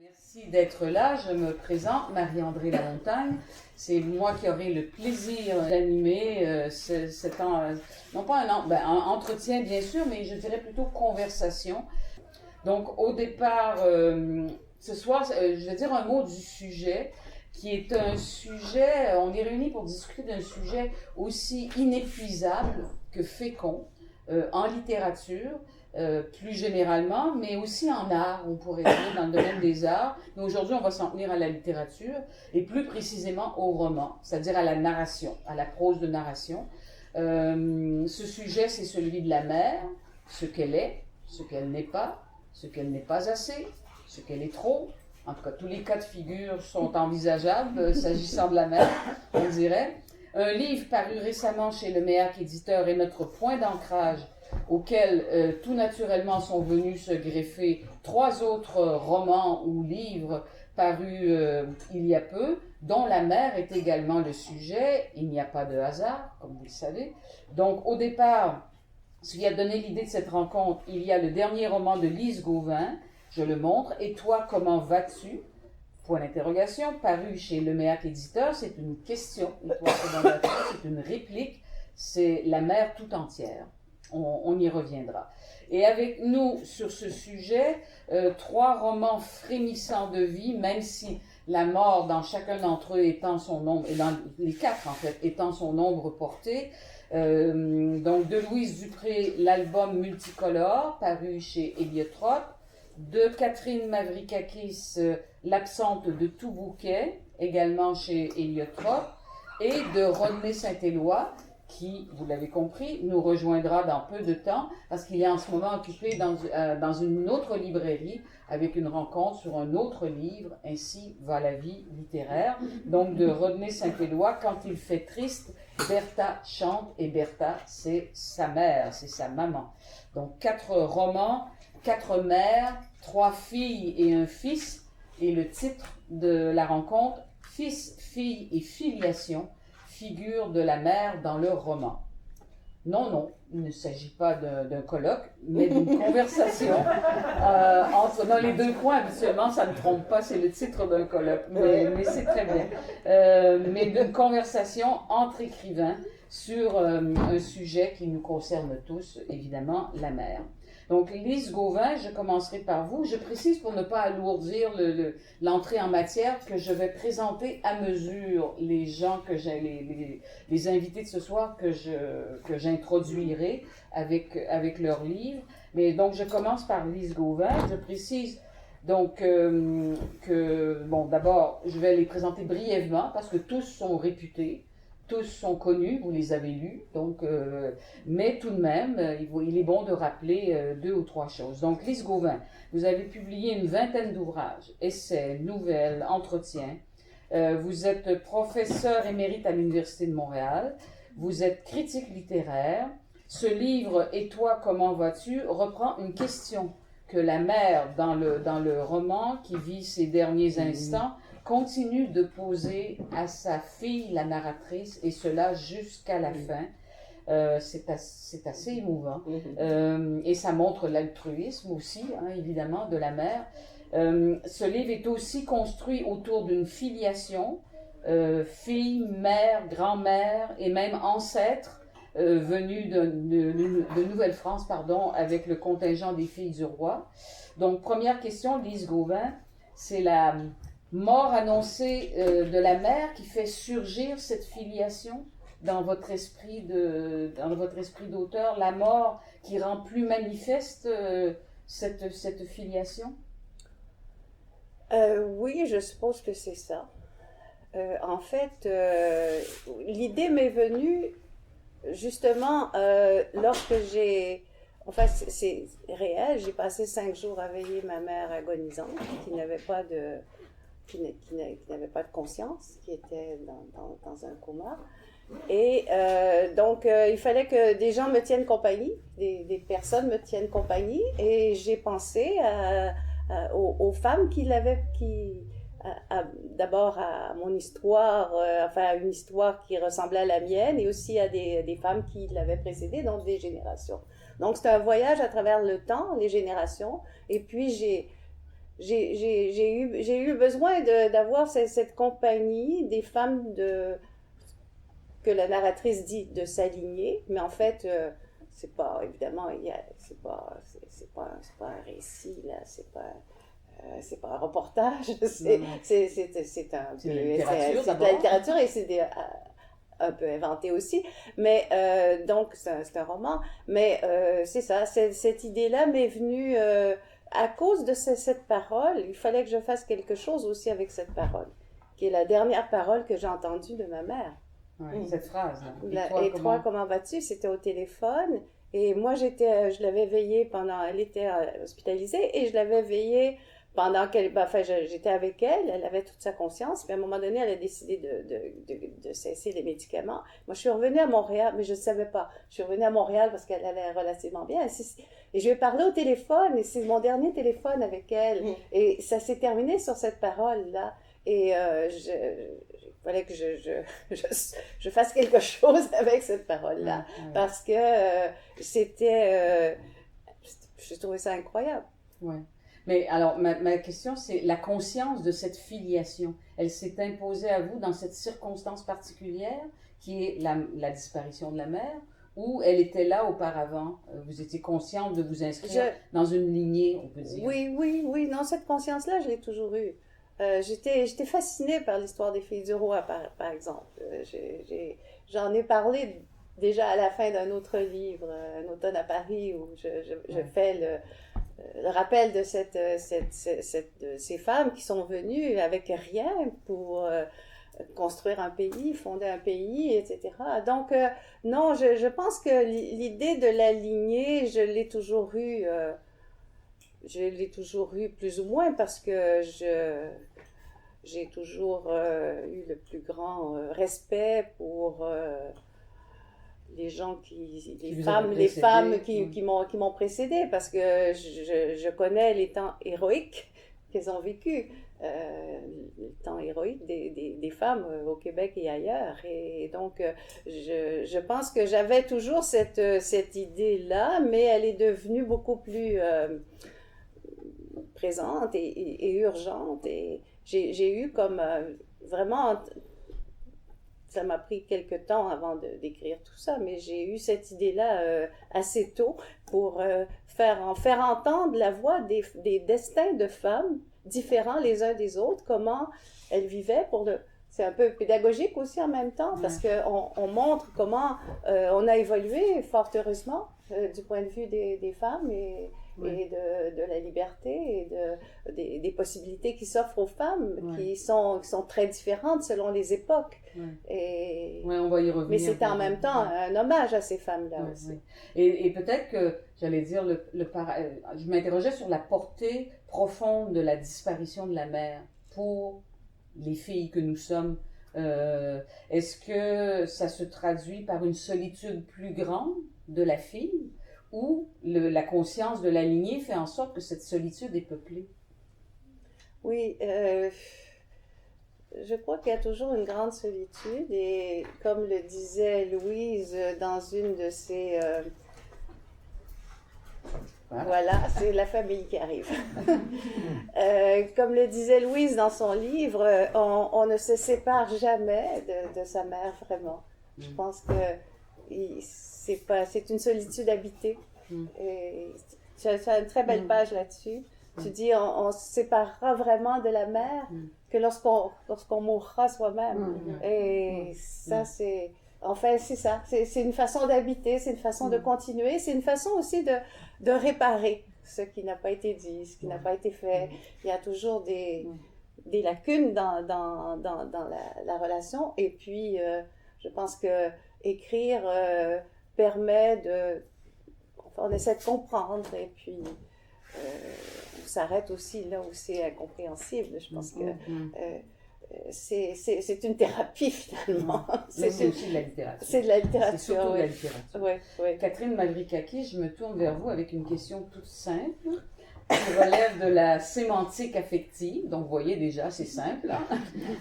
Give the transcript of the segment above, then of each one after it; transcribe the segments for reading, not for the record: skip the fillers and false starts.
Merci d'être là. Je me présente, Marie-André Lamontagne. C'est moi qui aurai le plaisir d'animer non pas un entretien bien sûr, mais je dirais plutôt conversation. Donc au départ, ce soir, je vais dire un mot du sujet, qui est un sujet, on est réunis pour discuter d'un sujet aussi inépuisable que fécond en littérature, plus généralement, mais aussi en art, on pourrait dire, dans le domaine des arts. Mais aujourd'hui, on va s'en tenir à la littérature, et plus précisément au roman, c'est-à-dire à la narration, à la prose de narration. Ce sujet, c'est celui de la mère, ce qu'elle est, ce qu'elle n'est pas, ce qu'elle n'est pas assez, ce qu'elle est trop. En tout cas, tous les cas de figure sont envisageables s'agissant de la mère, on dirait. Un livre paru récemment chez le MEAC éditeur est notre point d'ancrage auquel tout naturellement sont venus se greffer 3 autres romans ou livres parus il y a peu, dont la mère est également le sujet. Il n'y a pas de hasard, comme vous le savez. Donc au départ, ce qui a donné l'idée de cette rencontre, il y a le dernier roman de Lise Gauvin, je le montre, Et toi, comment vas-tu? Point d'interrogation, paru chez le MEAC éditeur. C'est une question, Et toi, comment vas-tu? C'est une réplique, c'est la mère tout entière. On y reviendra. Et avec nous sur ce sujet, 3 romans frémissants de vie, même si la mort dans chacun d'entre eux étant son nombre, et dans les 4 en fait, étant son nombre porté. Donc de Louise Dupré, l'album multicolore, paru chez Héliotrope. De Catherine Mavrikakis, L'absente de tout bouquet, également chez Héliotrope. Et de Rodney Saint-Éloi, qui, vous l'avez compris, nous rejoindra dans peu de temps, parce qu'il est en ce moment occupé dans une autre librairie, avec une rencontre sur un autre livre, Ainsi va la vie littéraire. Donc de Rodney Saint-Éloi, Quand il fait triste, Bertha chante, et Bertha, c'est sa mère, c'est sa maman. Donc 4 romans, 4 mères, 3 filles et un fils, et le titre de la rencontre, Fils, fille et filiation, figure de la mère dans le roman. Non, il ne s'agit pas d'un colloque, mais d'une conversation dans les 2 points. Habituellement, ça ne trompe pas, c'est le titre d'un colloque, mais c'est très bien. Mais d'une conversation entre écrivains sur un sujet qui nous concerne tous, évidemment, la mère. Donc, Lise Gauvin, je commencerai par vous. Je précise pour ne pas alourdir l'entrée en matière que je vais présenter à mesure les gens que j'ai, les invités de ce soir que j'introduirai avec leurs livres. Mais donc, je commence par Lise Gauvin. Je précise donc d'abord, je vais les présenter brièvement parce que tous sont réputés. Tous sont connus, vous les avez lus, donc, mais tout de même, il est bon de rappeler 2 ou 3 choses. Donc, Lise Gauvin, vous avez publié une 20aine d'ouvrages, essais, nouvelles, entretiens. Vous êtes professeur émérite à l'Université de Montréal. Vous êtes critique littéraire. Ce livre, Et toi, comment vas-tu? Reprend une question que la mère, dans le roman, qui vit ses derniers instants, continue de poser à sa fille, la narratrice, et cela jusqu'à la fin. C'est assez émouvant. Et ça montre l'altruisme aussi, évidemment, de la mère. Ce livre est aussi construit autour d'une filiation, fille, mère, grand-mère et même ancêtre, venus de Nouvelle-France, avec le contingent des filles du roi. Donc, première question, Lise Gauvin, c'est la mort annoncée de la mère qui fait surgir cette filiation dans votre esprit d'auteur, la mort qui rend plus manifeste cette filiation? Oui, je suppose que c'est ça. En fait, l'idée m'est venue justement lorsque enfin, c'est réel, j'ai passé 5 jours à veiller ma mère agonisante qui n'avait pas de conscience, qui était dans un coma. Et donc, il fallait que des gens me tiennent compagnie, des personnes me tiennent compagnie, et j'ai pensé aux femmes d'abord à mon histoire, enfin une histoire qui ressemblait à la mienne, et aussi à des femmes qui l'avaient précédée, donc des générations. Donc, c'est un voyage à travers le temps, les générations, et puis j'ai eu besoin d'avoir cette compagnie des femmes que la narratrice dit de s'aligner, mais en fait, c'est pas, évidemment, c'est pas un récit, là, c'est pas un reportage, c'est un peu, C'est de la littérature, c'est de la littérature et c'est un peu inventé aussi, mais donc c'est un roman, mais c'est ça, cette idée-là m'est venue à cause de cette parole. Il fallait que je fasse quelque chose aussi avec cette parole, qui est la dernière parole que j'ai entendue de ma mère. Ouais, cette phrase. Et toi, comment vas-tu? C'était au téléphone. Et moi, je l'avais veillée pendant, elle était hospitalisée, et je l'avais veillée pendant qu'elle, enfin, j'étais avec elle, elle avait toute sa conscience, puis à un moment donné, elle a décidé de cesser les médicaments. Moi, je suis revenue à Montréal, mais je ne savais pas. Je suis revenue à Montréal parce qu'elle allait relativement bien. Et je lui ai parlé au téléphone, et c'est mon dernier téléphone avec elle. Et ça s'est terminé sur cette parole-là. Et il fallait que je fasse quelque chose avec cette parole-là. Parce que j'ai trouvé ça incroyable. Ouais. Mais alors, ma question, c'est la conscience de cette filiation. Elle s'est imposée à vous dans cette circonstance particulière qui est la disparition de la mère, ou elle était là auparavant? Vous étiez consciente de vous inscrire dans une lignée, on peut dire? Oui. Non, cette conscience-là, je l'ai toujours eue. J'étais fascinée par l'histoire des filles du roi, par exemple. J'en ai parlé déjà à la fin d'un autre livre, Un automne à Paris, où je fais le rappel de ces femmes qui sont venues avec rien pour construire un pays, fonder un pays, etc. Donc, non, je pense que l'idée de la lignée, je l'ai toujours eue plus ou moins parce que j'ai toujours eu le plus grand respect pour les gens les femmes qui m'ont précédé, parce que je connais les temps héroïques qu'elles ont vécus, le temps héroïque des femmes au Québec et ailleurs. Et donc, je pense que j'avais toujours cette idée-là, mais elle est devenue beaucoup plus présente et urgente. Et j'ai eu comme vraiment... Ça m'a pris quelques temps avant d'écrire tout ça, mais j'ai eu cette idée-là assez tôt pour faire entendre la voix des destins de femmes différents les uns des autres, comment elles vivaient c'est un peu pédagogique aussi en même temps, parce qu'on montre comment on a évolué, fort heureusement, du point de vue des femmes et de la liberté et des possibilités qui s'offrent aux femmes, qui sont très différentes selon les époques. On va y revenir. Mais c'était en même temps un hommage à ces femmes-là aussi. Et peut-être que, j'allais dire, je m'interrogeais sur la portée profonde de la disparition de la mère pour les filles que nous sommes. Est-ce que ça se traduit par une solitude plus grande de la fille, ou la conscience de la lignée fait en sorte que cette solitude est peuplée? Oui, je crois qu'il y a toujours une grande solitude, et comme le disait Louise dans une de ses... Voilà, c'est la famille qui arrive. Comme le disait Louise dans son livre, on ne se sépare jamais de sa mère, vraiment. Je pense que c'est une solitude habitée. Et tu as une très belle page là-dessus. Tu dis, on se séparera vraiment de la mère que lorsqu'on mourra soi-même. Et ça, c'est... Enfin, c'est ça. C'est une façon d'habiter, c'est une façon de continuer, c'est une façon aussi de réparer ce qui n'a pas été dit, ce qui n'a pas été fait. Il y a toujours des lacunes dans la relation. Et puis, je pense que écrire permet on essaie de comprendre, et puis on s'arrête aussi là où c'est incompréhensible. Je pense que c'est une thérapie, finalement. C'est aussi de la littérature. C'est de la littérature. C'est surtout de la littérature. Oui. Catherine Mavrickakis, je me tourne vers vous avec une question toute simple. qui relève de la sémantique affective. Donc, vous voyez déjà, c'est simple.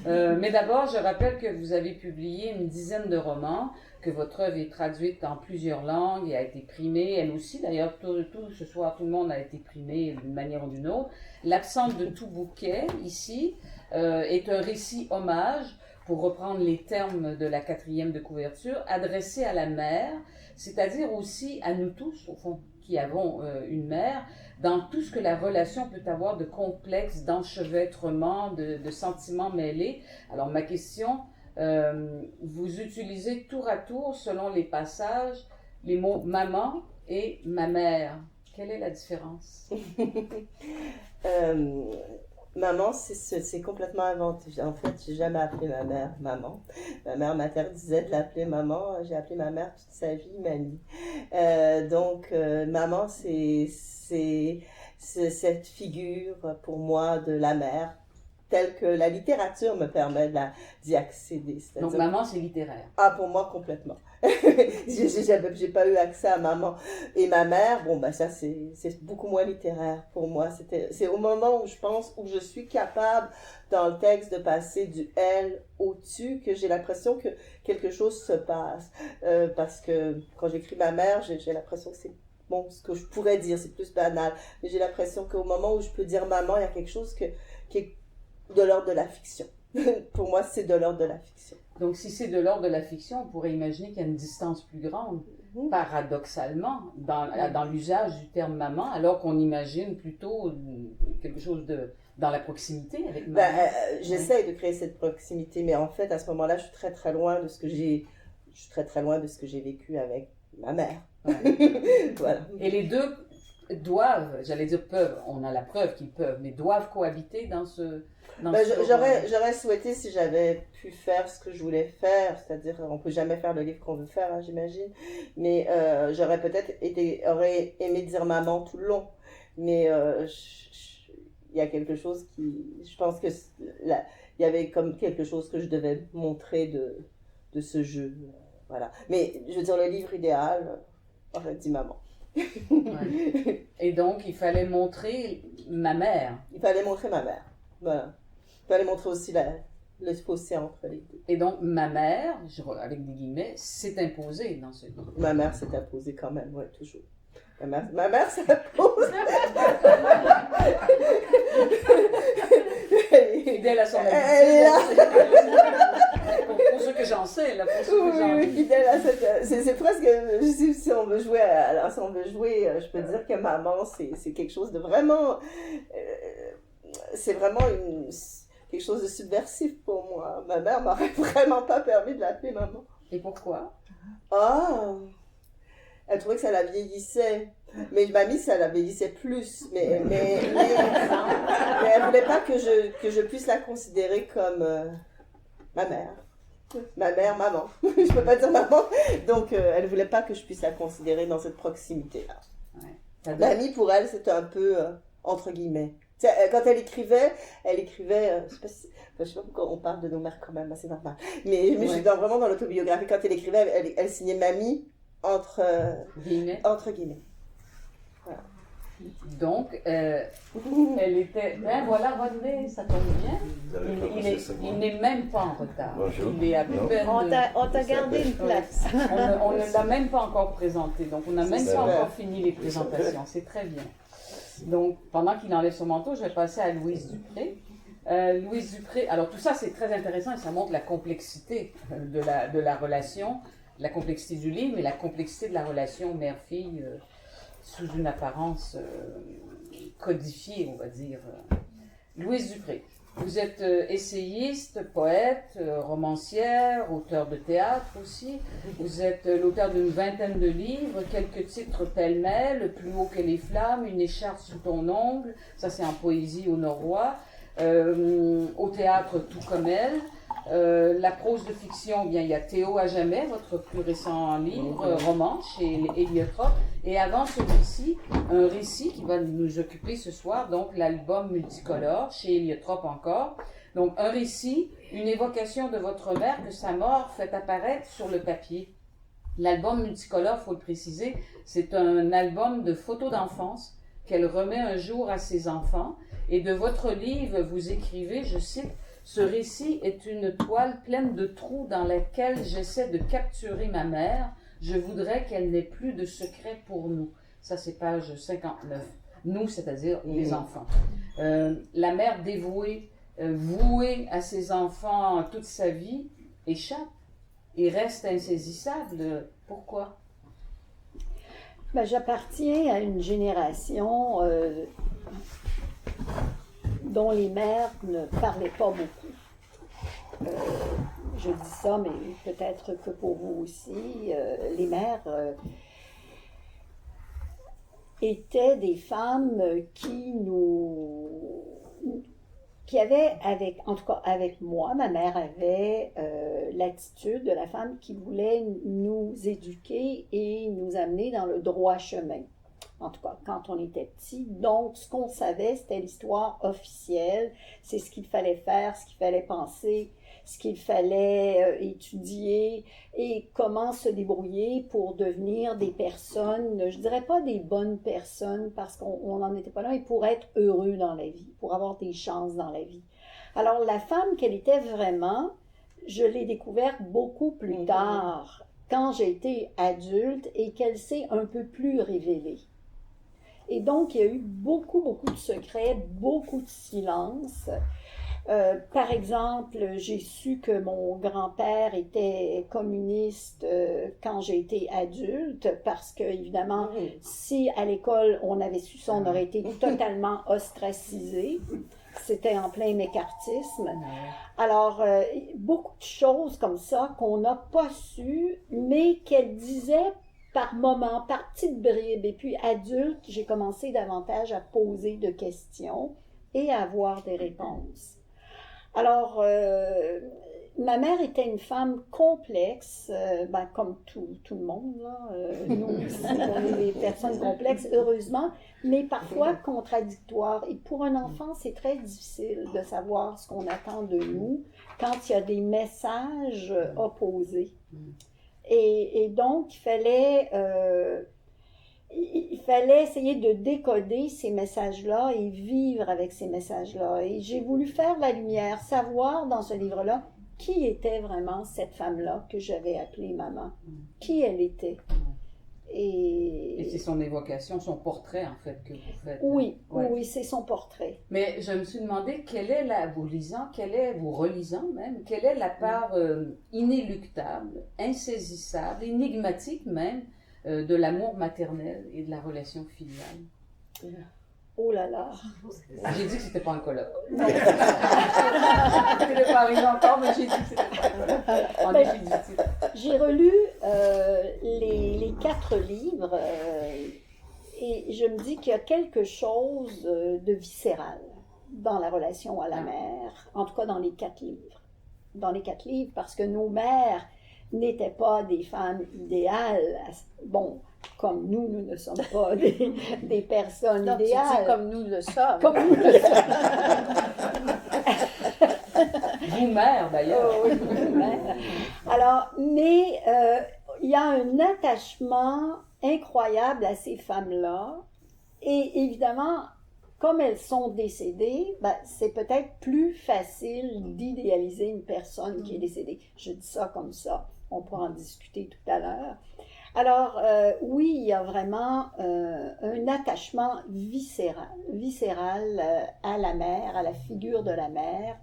Mais d'abord, je rappelle que vous avez publié une dizaine de romans, que votre œuvre est traduite en plusieurs langues et a été primée. Elle aussi, d'ailleurs, ce soir, tout le monde a été primé d'une manière ou d'une autre. L'absence de tout bouquet, ici, est un récit hommage, pour reprendre les termes de la 4e de couverture, adressé à la mère, c'est-à-dire aussi à nous tous, au fond, qui avons une mère, dans tout ce que la relation peut avoir de complexe, d'enchevêtrement, de sentiments mêlés. Alors, ma question, vous utilisez tour à tour, selon les passages, les mots « maman » et « ma mère ». Quelle est la différence? Maman, c'est complètement inventé. En fait, j'ai jamais appelé ma mère maman. Ma mère m'interdisait de l'appeler maman. J'ai appelé ma mère toute sa vie, mamie. Donc, maman, c'est cette figure pour moi de la mère, telle que la littérature me permet d'y accéder. Donc, maman, c'est littéraire. Ah, pour moi, complètement. J'ai pas eu accès à maman. Et ma mère, bon, bah, ça, c'est beaucoup moins littéraire pour moi. C'est au moment où je pense, où je suis capable, dans le texte, de passer du elle au tu, que j'ai l'impression que quelque chose se passe. Parce que quand j'écris ma mère, j'ai l'impression que c'est bon, ce que je pourrais dire, c'est plus banal. Mais j'ai l'impression qu'au moment où je peux dire maman, il y a quelque chose qui est de l'ordre de la fiction. Pour moi, c'est de l'ordre de la fiction. Donc, si c'est de l'ordre de la fiction, on pourrait imaginer qu'il y a une distance plus grande, paradoxalement, dans l'usage du terme maman, alors qu'on imagine plutôt quelque chose dans la proximité avec maman. J'essaie de créer cette proximité, mais en fait, à ce moment-là, je suis très très loin de ce que j'ai vécu avec ma mère. Ouais. Voilà. Et les deux doivent, j'allais dire peuvent, on a la preuve qu'ils peuvent, mais doivent cohabiter dans ce... J'aurais souhaité, si j'avais pu faire ce que je voulais faire, c'est-à-dire on peut jamais faire le livre qu'on veut faire, hein, j'imagine, mais j'aurais peut-être aurait aimé dire maman tout le long, mais il y a quelque chose je pense que il y avait comme quelque chose que je devais montrer de ce jeu, voilà. Mais je veux dire, le livre idéal aurait dit maman. Ouais. Et donc il fallait montrer ma mère. Il fallait montrer ma mère, voilà. Il fallait montrer aussi le fossé entre les deux. Et donc, ma mère, avec des guillemets, s'est imposée dans ce livre. Ma mère s'est imposée quand même, oui, toujours. Ma mère s'impose. Fidèle à son habitude. Elle est là. Pour ceux que j'en sais, là, pour ceux que j'en Oui, fidèle à cette... C'est presque... Si on veut jouer, je peux dire que maman, c'est quelque chose de vraiment... c'est vraiment quelque chose de subversif pour moi. Ma mère m'aurait vraiment pas permis de l'appeler maman. Et pourquoi? Elle trouvait que ça la vieillissait. Mais mamie, ça la vieillissait plus. Mais elle voulait pas que je puisse la considérer comme ma mère. Ma mère, maman. Je peux pas dire maman. Donc, elle voulait pas que je puisse la considérer dans cette proximité-là. Ouais. Mamie, pour elle, c'était un peu entre guillemets. Quand elle écrivait, je sais pas pourquoi on parle de nos mères quand même, c'est normal. Mais je suis vraiment dans l'autobiographie. Quand elle écrivait, elle signait mamie entre guillemets. Voilà. Donc, elle était... Ben voilà, Rodney, ça tombe bien. Il n'est même pas en retard. Bonjour. Il est à peine... On t'a gardé une place. On ne l'a même pas encore présenté, donc on n'a même pas encore fini les présentations. C'est très bien. Donc, pendant qu'il enlève son manteau, je vais passer à Louise Dupré. Louise Dupré, alors tout ça c'est très intéressant et ça montre la complexité de la relation, la complexité du livre, mais la complexité de la relation mère-fille sous une apparence codifiée, on va dire. Louise Dupré, vous êtes essayiste, poète, romancière, auteur de théâtre aussi. Vous êtes l'auteur d'une vingtaine de livres, quelques titres pêle-mêle, Le plus haut que les flammes, Une écharpe sous ton ongle, ça c'est en poésie au Norrois. Au théâtre, tout comme elle. La prose de fiction, bien, il y a Théo à jamais, votre plus récent livre, roman chez Héliotrope. Et avant celui-ci, un récit qui va nous occuper ce soir, donc l'album multicolore chez Héliotrope encore. Donc un récit, une évocation de votre mère que sa mort fait apparaître sur le papier. L'album multicolore, faut le préciser, c'est un album de photos d'enfance qu'elle remet un jour à ses enfants. Et de votre livre, vous écrivez, je cite, « Ce récit est une toile pleine de trous dans laquelle j'essaie de capturer ma mère. Je voudrais qu'elle n'ait plus de secret pour nous. » Ça, c'est page 59. Nous, c'est-à-dire les enfants. La mère dévouée, vouée à ses enfants toute sa vie, échappe et reste insaisissable. Pourquoi? Ben, j'appartiens à une génération dont les mères ne parlaient pas beaucoup. Je dis ça, mais peut-être que pour vous aussi, les mères étaient des femmes qui avaient, en tout cas avec moi, ma mère avait l'attitude de la femme qui voulait nous éduquer et nous amener dans le droit chemin. En tout cas, quand on était petit. Donc, ce qu'on savait, c'était l'histoire officielle. C'est ce qu'il fallait faire, ce qu'il fallait penser, ce qu'il fallait étudier et comment se débrouiller pour devenir des personnes, je dirais pas des bonnes personnes parce qu'on n'en était pas là, mais pour être heureux dans la vie, pour avoir des chances dans la vie. Alors, la femme qu'elle était vraiment, je l'ai découverte beaucoup plus tard, quand j'ai été adulte et qu'elle s'est un peu plus révélée. Et donc, il y a eu beaucoup de secrets, beaucoup de silence. Par exemple, j'ai su que mon grand-père était communiste quand j'ai été adulte, parce que, évidemment, si à l'école on avait su ça, on aurait été totalement ostracisé. C'était en plein mécartisme. Alors, beaucoup de choses comme ça qu'on n'a pas su, mais qu'elle disait par moments, par petites bribes. Et puis, adulte, j'ai commencé davantage à poser de questions et à avoir des réponses. Alors, ma mère était une femme complexe, comme tout le monde, là. Nous aussi, on est des personnes complexes, heureusement, mais parfois contradictoires. Et pour un enfant, c'est très difficile de savoir ce qu'on attend de nous quand il y a des messages opposés. Et donc, il fallait essayer de décoder ces messages-là et vivre avec ces messages-là. Et j'ai voulu faire la lumière, savoir dans ce livre-là qui était vraiment cette femme-là que j'avais appelée maman. Qui elle était. Et c'est son évocation, son portrait en fait que vous faites. Oui, oui, c'est son portrait. Mais je me suis demandé quelle est vous relisant même, quelle est la part inéluctable, insaisissable, énigmatique même, de l'amour maternel et de la relation filiale. Oh là là! J'ai dit que c'était pas un colloque. Non. C'était pas arrivé encore, mais j'ai dit que c'était pas un colloque. J'ai relu les 4 livres et je me dis qu'il y a quelque chose de viscéral dans la relation à la mère, en tout cas dans les 4 livres. Dans les 4 livres, parce que nos mères n'étaient pas des femmes idéales. Bon, comme nous ne sommes pas des personnes non, idéales. Tu dis comme nous le sommes. Comme nous le sommes. Vous, mère, d'ailleurs. Oh, oui, mère. Alors, mais il y a un attachement incroyable à ces femmes-là. Et évidemment, comme elles sont décédées, c'est peut-être plus facile d'idéaliser une personne qui est décédée. Je dis ça comme ça. On pourra en discuter tout à l'heure. Alors, oui, il y a vraiment un attachement viscéral à la mère, à la figure de la mère.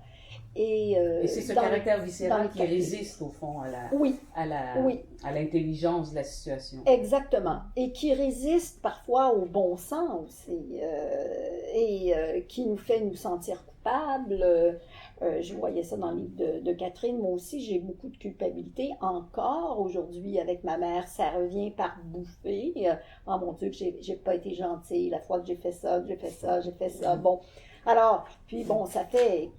Et c'est ce caractère viscéral qui résiste, au fond, à l'intelligence de la situation. Exactement. Et qui résiste parfois au bon sens aussi, et qui nous fait nous sentir coupables. Je voyais ça dans le livre de Catherine. Moi aussi, j'ai beaucoup de culpabilité. Encore aujourd'hui, avec ma mère, ça revient par bouffées. Oh mon Dieu, que j'ai pas été gentille la fois que j'ai fait ça, j'ai fait ça. Bon. Alors, puis ça fait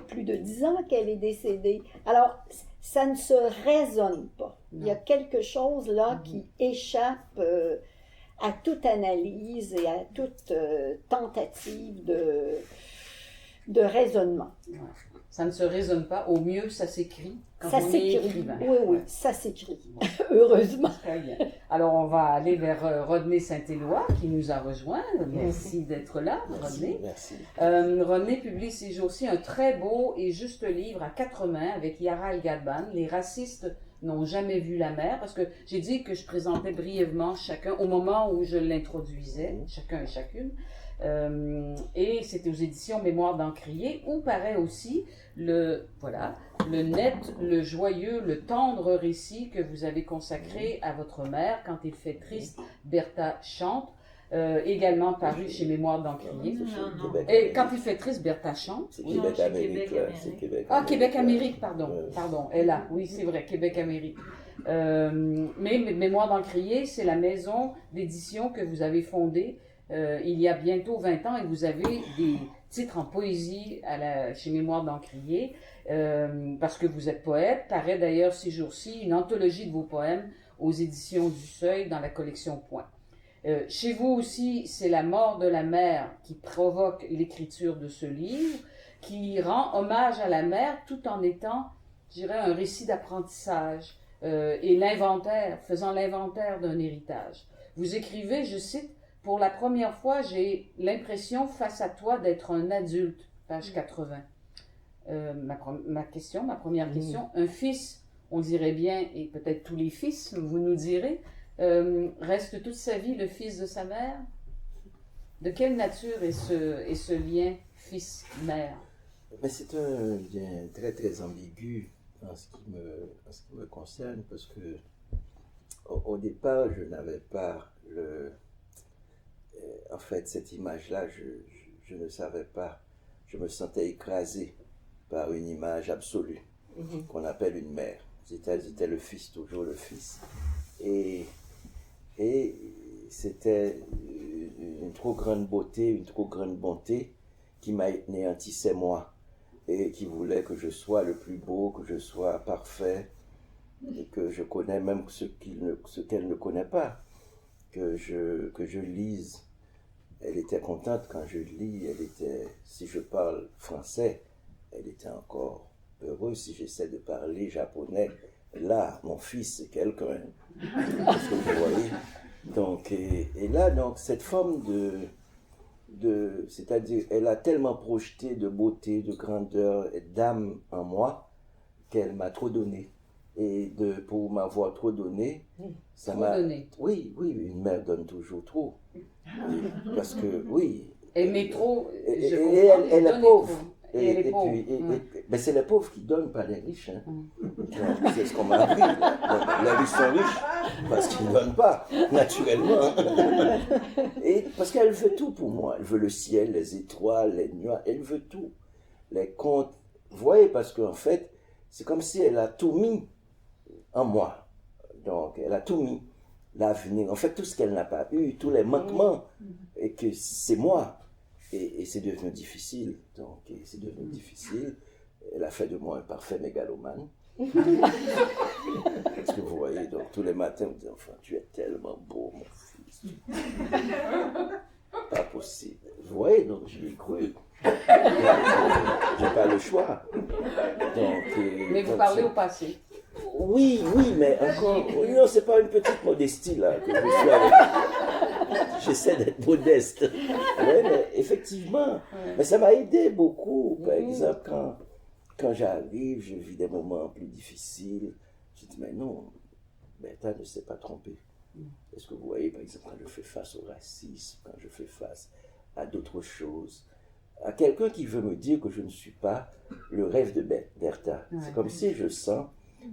plus de 10 ans qu'elle est décédée. Alors, ça ne se raisonne pas. Il y a quelque chose là qui échappe à toute analyse et à toute tentative de raisonnement. Ouais. Ça ne se raisonne pas, au mieux ça s'écrit quand Ça on est s'écrit. écrivain. Oui, oui, Ouais. ça s'écrit. Bon. Heureusement. Très bien. Alors, on va aller vers Rodney Saint-Éloi qui nous a rejoint. Merci d'être là, Rodney. Merci. Rodney publie ces jours-ci un très beau et juste livre à 4 mains avec Yara El-Gadban, Les racistes n'ont jamais vu la mer, parce que j'ai dit que je présentais brièvement chacun au moment où je l'introduisais, chacun et chacune. Et c'était aux éditions Mémoire d'Encrier, où paraît aussi le net, le joyeux, le tendre récit que vous avez consacré à votre mère quand il fait triste. Bertha chante, également paru chez Mémoire d'Encrier. Et quand il fait triste, Bertha chante. C'est Oui. Québec-Amérique, là. C'est Québec. Ah, Québec-Amérique, pardon. Ouais. Pardon, elle là, oui, c'est vrai, Québec-Amérique. Mais Mémoire d'Encrier, c'est la maison d'édition que vous avez fondée il y a bientôt 20 ans et vous avez des titres en poésie chez Mémoire d'Encrier parce que vous êtes poète. Paraît d'ailleurs ces jours-ci une anthologie de vos poèmes aux éditions du Seuil dans la collection Point. Chez vous aussi, c'est la mort de la mère qui provoque l'écriture de ce livre, qui rend hommage à la mère tout en étant, je dirais, un récit d'apprentissage et faisant l'inventaire d'un héritage. Vous écrivez, je cite, « Pour la première fois, j'ai l'impression face à toi d'être un adulte », page 80. Ma première question, un fils, on dirait bien, et peut-être tous les fils, vous nous direz, reste toute sa vie le fils de sa mère? De quelle nature est ce lien fils-mère? Mais c'est un lien très très ambigu en ce qui me concerne, parce que au départ, je n'avais pas en fait, cette image-là, je ne savais pas. Je me sentais écrasé par une image absolue qu'on appelle une mère. C'était le fils, toujours le fils. Et c'était une trop grande beauté, une trop grande bonté qui m'anéantissait moi et qui voulait que je sois le plus beau, que je sois parfait et que je connais même ce qu'elle ne connaît pas, que je lise. Elle était contente quand je lis, si je parle français, elle était encore heureuse. Si j'essaie de parler japonais, là, mon fils, c'est quelqu'un. Est-ce que vous voyez? Donc, et là, donc, cette forme c'est-à-dire, elle a tellement projeté de beauté, de grandeur et d'âme en moi, qu'elle m'a trop donné. Et pour m'avoir trop donné, ça m'a... donné. Oui, une mère donne toujours trop. Parce que, oui. Aimer trop, Et je comprends, elle est donner pauvre. trop. Et elle est pauvre. Mais c'est les pauvres qui donnent, pas les riches. Hein. C'est ce qu'on m'a appris. Donc, les riches sont riches parce qu'ils ne donnent pas, naturellement. Et parce qu'elle veut tout pour moi. Elle veut le ciel, les étoiles, les nuages. Elle veut tout. Les contes. Vous voyez, parce qu'en fait, c'est comme si elle a tout mis en moi. Donc, elle a tout mis. L'avenir, en fait, tout ce qu'elle n'a pas eu, tous les manquements, et que c'est moi. Et c'est devenu difficile. Donc, c'est devenu difficile. Elle a fait de moi un parfait mégalomane. Est-ce que vous voyez? Donc, tous les matins, on dit, enfin, tu es tellement beau, mon fils. Pas possible. Vous voyez? Donc, je lui ai cru. J'ai pas le choix. Donc, Mais vous parlez au passé. Oui, mais encore. Non, c'est pas une petite modestie là que je suis avec. J'essaie d'être modeste. Ouais, mais effectivement. Mais ça m'a aidé beaucoup. Par exemple, quand j'arrive, je vis des moments plus difficiles. Je dis, mais non, Bertha ne s'est pas trompée. Est-ce que vous voyez, par exemple, quand je fais face au racisme, quand je fais face à d'autres choses, à quelqu'un qui veut me dire que je ne suis pas le rêve de Bertha. C'est comme si je sens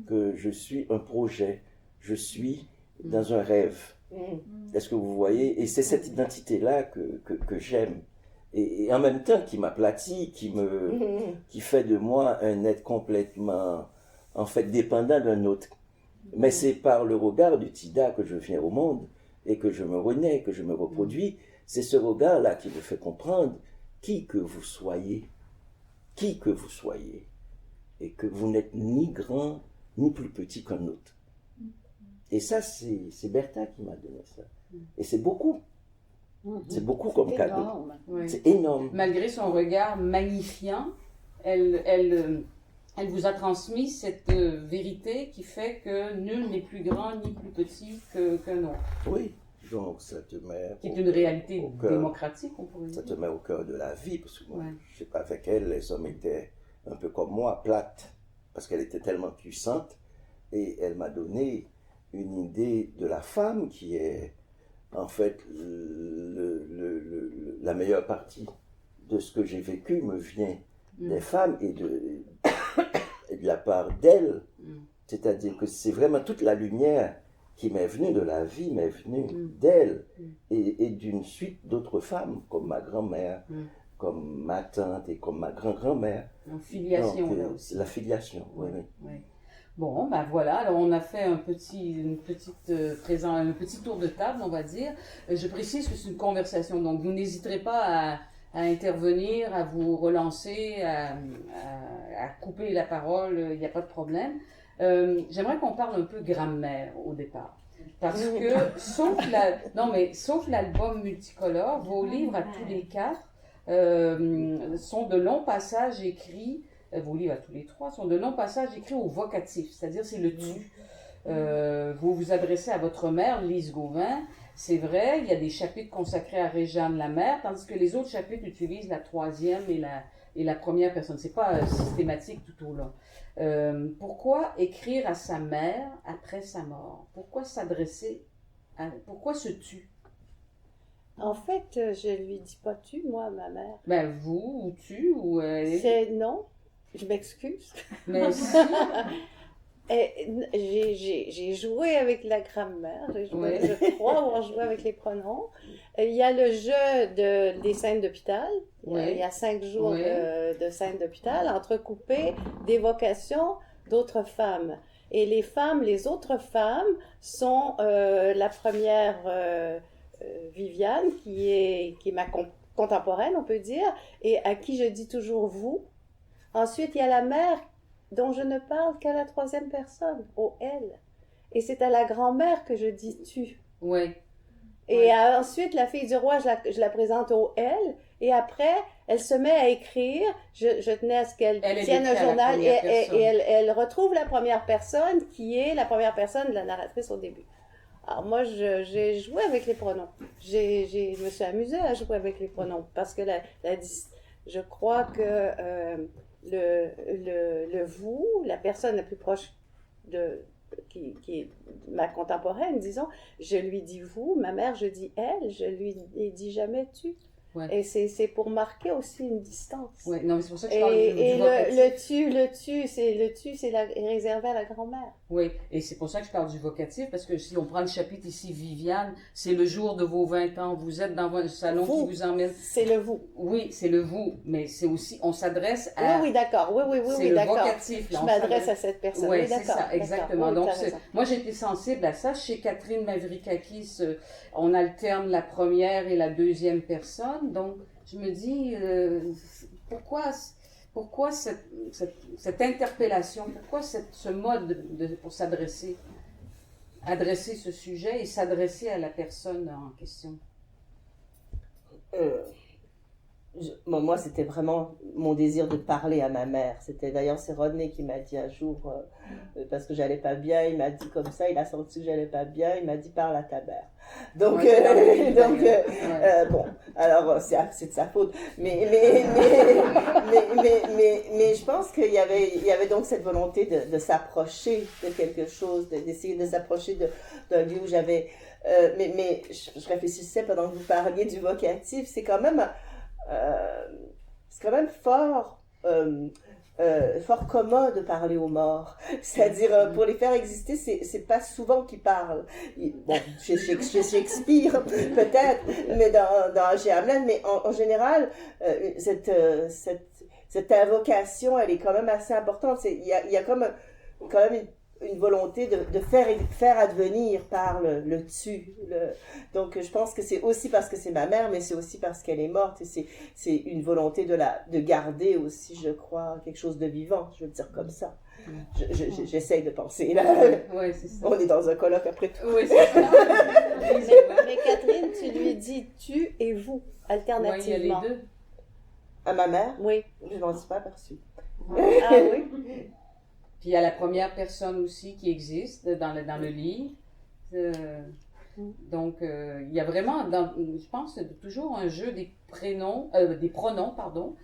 que je suis un projet, je suis dans un rêve. Est-ce que vous voyez? Et c'est cette identité-là que j'aime. Et en même temps qui m'aplatit, qui fait de moi un être complètement, en fait, dépendant d'un autre. Mais c'est par le regard du Tida que je viens au monde et que je me renais, que je me reproduis. C'est ce regard-là qui me fait comprendre qui que vous soyez, et que vous n'êtes ni grand, ni plus petit qu'un autre. Et ça, c'est Bertha qui m'a donné ça. Et c'est beaucoup. C'est beaucoup comme C'est cadeau. énorme. Oui. C'est énorme. Malgré son regard magnifiant, elle vous a transmis cette vérité qui fait que nul n'est plus grand ni plus petit qu'un autre. Oui. Donc, ça te met. Qui est une réalité au cœur. démocratique, on pourrait Ça dire. te met au cœur de la vie, parce que moi, Ouais. je sais pas, avec elle, les hommes étaient un peu comme moi, plates, parce qu'elle était tellement puissante, et elle m'a donné une idée de la femme qui est, en fait, la meilleure partie de ce que j'ai vécu me vient des femmes et de la part d'elle, c'est-à-dire que c'est vraiment toute la lumière qui m'est venue de la vie, m'est venue d'elle et d'une suite d'autres femmes, comme ma grand-mère, comme ma tante et comme ma grand-grand-mère. En filiation, Donc, là aussi. la filiation, oui, oui. Oui. Bon, ben voilà, alors on a fait un petit tour de table, on va dire. Je précise que c'est une conversation, donc vous n'hésiterez pas à intervenir, à vous relancer, à couper la parole, il n'y a pas de problème. J'aimerais qu'on parle un peu grammaire au départ. Parce que, sauf l'album multicolore, vos livres à tous les quatre sont de longs passages écrits, vos livres à tous les trois sont de longs passages écrits au vocatif, c'est-à-dire c'est le tu. Vous vous adressez à votre mère, Lise Gauvin. C'est vrai, il y a des chapitres consacrés à Réjeanne la mère, tandis que les autres chapitres utilisent la troisième et la première personne. C'est pas systématique tout au long. Pourquoi écrire à sa mère après sa mort? Pourquoi pourquoi se tu? En fait, je lui dis pas tu, moi, à ma mère. Ben vous, ou tu, ou C'est non, je m'excuse. mais si, J'ai joué avec la grammaire, j'ai joué, Oui. je crois avoir joué avec les pronoms. Il y a le jeu des scènes d'hôpital. Oui. Il y a 5 jours Oui. de scènes d'hôpital, entrecoupées d'évocations d'autres femmes. Et les autres femmes sont la première Viviane, qui est ma contemporaine, on peut dire, et à qui je dis toujours vous. Ensuite, il y a la mère dont je ne parle qu'à la troisième personne, au elle. Et c'est à la grand-mère que je dis tu. oui. Et ensuite, la fille du roi, je la présente au elle. Et après, elle se met à écrire. Je tenais à ce qu'elle Elle tienne écrit un à la journal. première Et personne. elle retrouve la première personne, qui est la première personne de la narratrice au début. Alors moi, j'ai joué avec les pronoms. Je me suis amusée à jouer avec les pronoms. Parce que je crois que le vous, la personne la plus proche qui est ma contemporaine, disons, je lui dis vous, ma mère, je dis elle, je lui dis jamais tu. Ouais. Et c'est pour marquer aussi une distance. Ouais, non, mais c'est pour ça que je parle Et du vocatif. le tu, c'est réservé à la grand-mère. Oui, et c'est pour ça que je parle du vocatif, parce que si on prend le chapitre ici, Viviane, c'est le jour de vos 20 ans, vous êtes dans un salon Vous. qui vous emmène. C'est le vous. Oui, c'est le vous, mais c'est aussi, on s'adresse à... Oui, d'accord. c'est Oui, le d'accord. vocatif. là, Je on m'adresse s'adresse- à cette personne. Oui, Oui, c'est d'accord. ça, exactement. d'accord. Oui, Donc, t'as raison. moi, j'étais sensible à ça. Chez Catherine Mavrikakis, on alterne la première et la deuxième personne. Donc, je me dis, pourquoi cette interpellation, pourquoi ce mode pour adresser ce sujet et s'adresser à la personne en question? Moi, c'était vraiment mon désir de parler à ma mère. D'ailleurs, c'est Rodney qui m'a dit un jour, parce que j'allais pas bien, il m'a dit comme ça, il a senti que j'allais pas bien, il m'a dit parle à ta mère. Donc, Ouais, bon, alors c'est de sa faute. Mais je pense qu'il y avait donc cette volonté de s'approcher de quelque chose, d'essayer de s'approcher d'un lieu où j'avais. Mais je réfléchissais pendant que vous parliez du vocatif, c'est quand même fort commun de parler aux morts. C'est-à-dire, pour les faire exister, c'est pas souvent qu'ils parlent. Bon, chez Shakespeare, peut-être, mais dans Hamlet, mais en général, cette invocation, elle est quand même assez importante. Il y a quand même une volonté de faire advenir par le tu. Donc je pense que c'est aussi parce que c'est ma mère, mais c'est aussi parce qu'elle est morte, et c'est une volonté de garder aussi, je crois, quelque chose de vivant, je veux le dire comme ça. J'essaye de penser, là. Ouais, c'est ça. On est dans un colloque après tout. Oui, c'est ça. Mais Catherine, tu lui dis tu et vous, Oui, il y a alternativement. les deux. À ma mère, Oui. je m'en suis pas aperçue. Ah oui? Puis il y a la première personne aussi qui existe dans le livre. Donc, il y a vraiment, je pense, toujours un jeu des pronoms, pardon,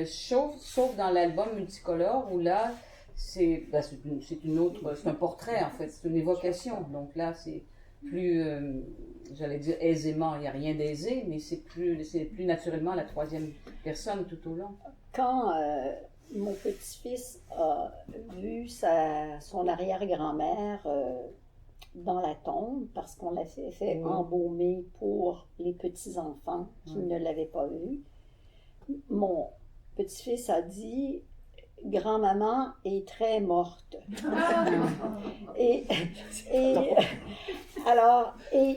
sauf dans l'album multicolore où là, c'est un portrait en fait, c'est une évocation. Donc là, c'est plus, j'allais dire aisément, il n'y a rien d'aisé, mais c'est plus naturellement la troisième personne tout au long. Quand mon petit-fils a vu son arrière-grand-mère dans la tombe, parce qu'on l'a fait embaumer pour les petits-enfants qui ne l'avaient pas vu, mon petit-fils a dit « Grand-maman est très morte ». Et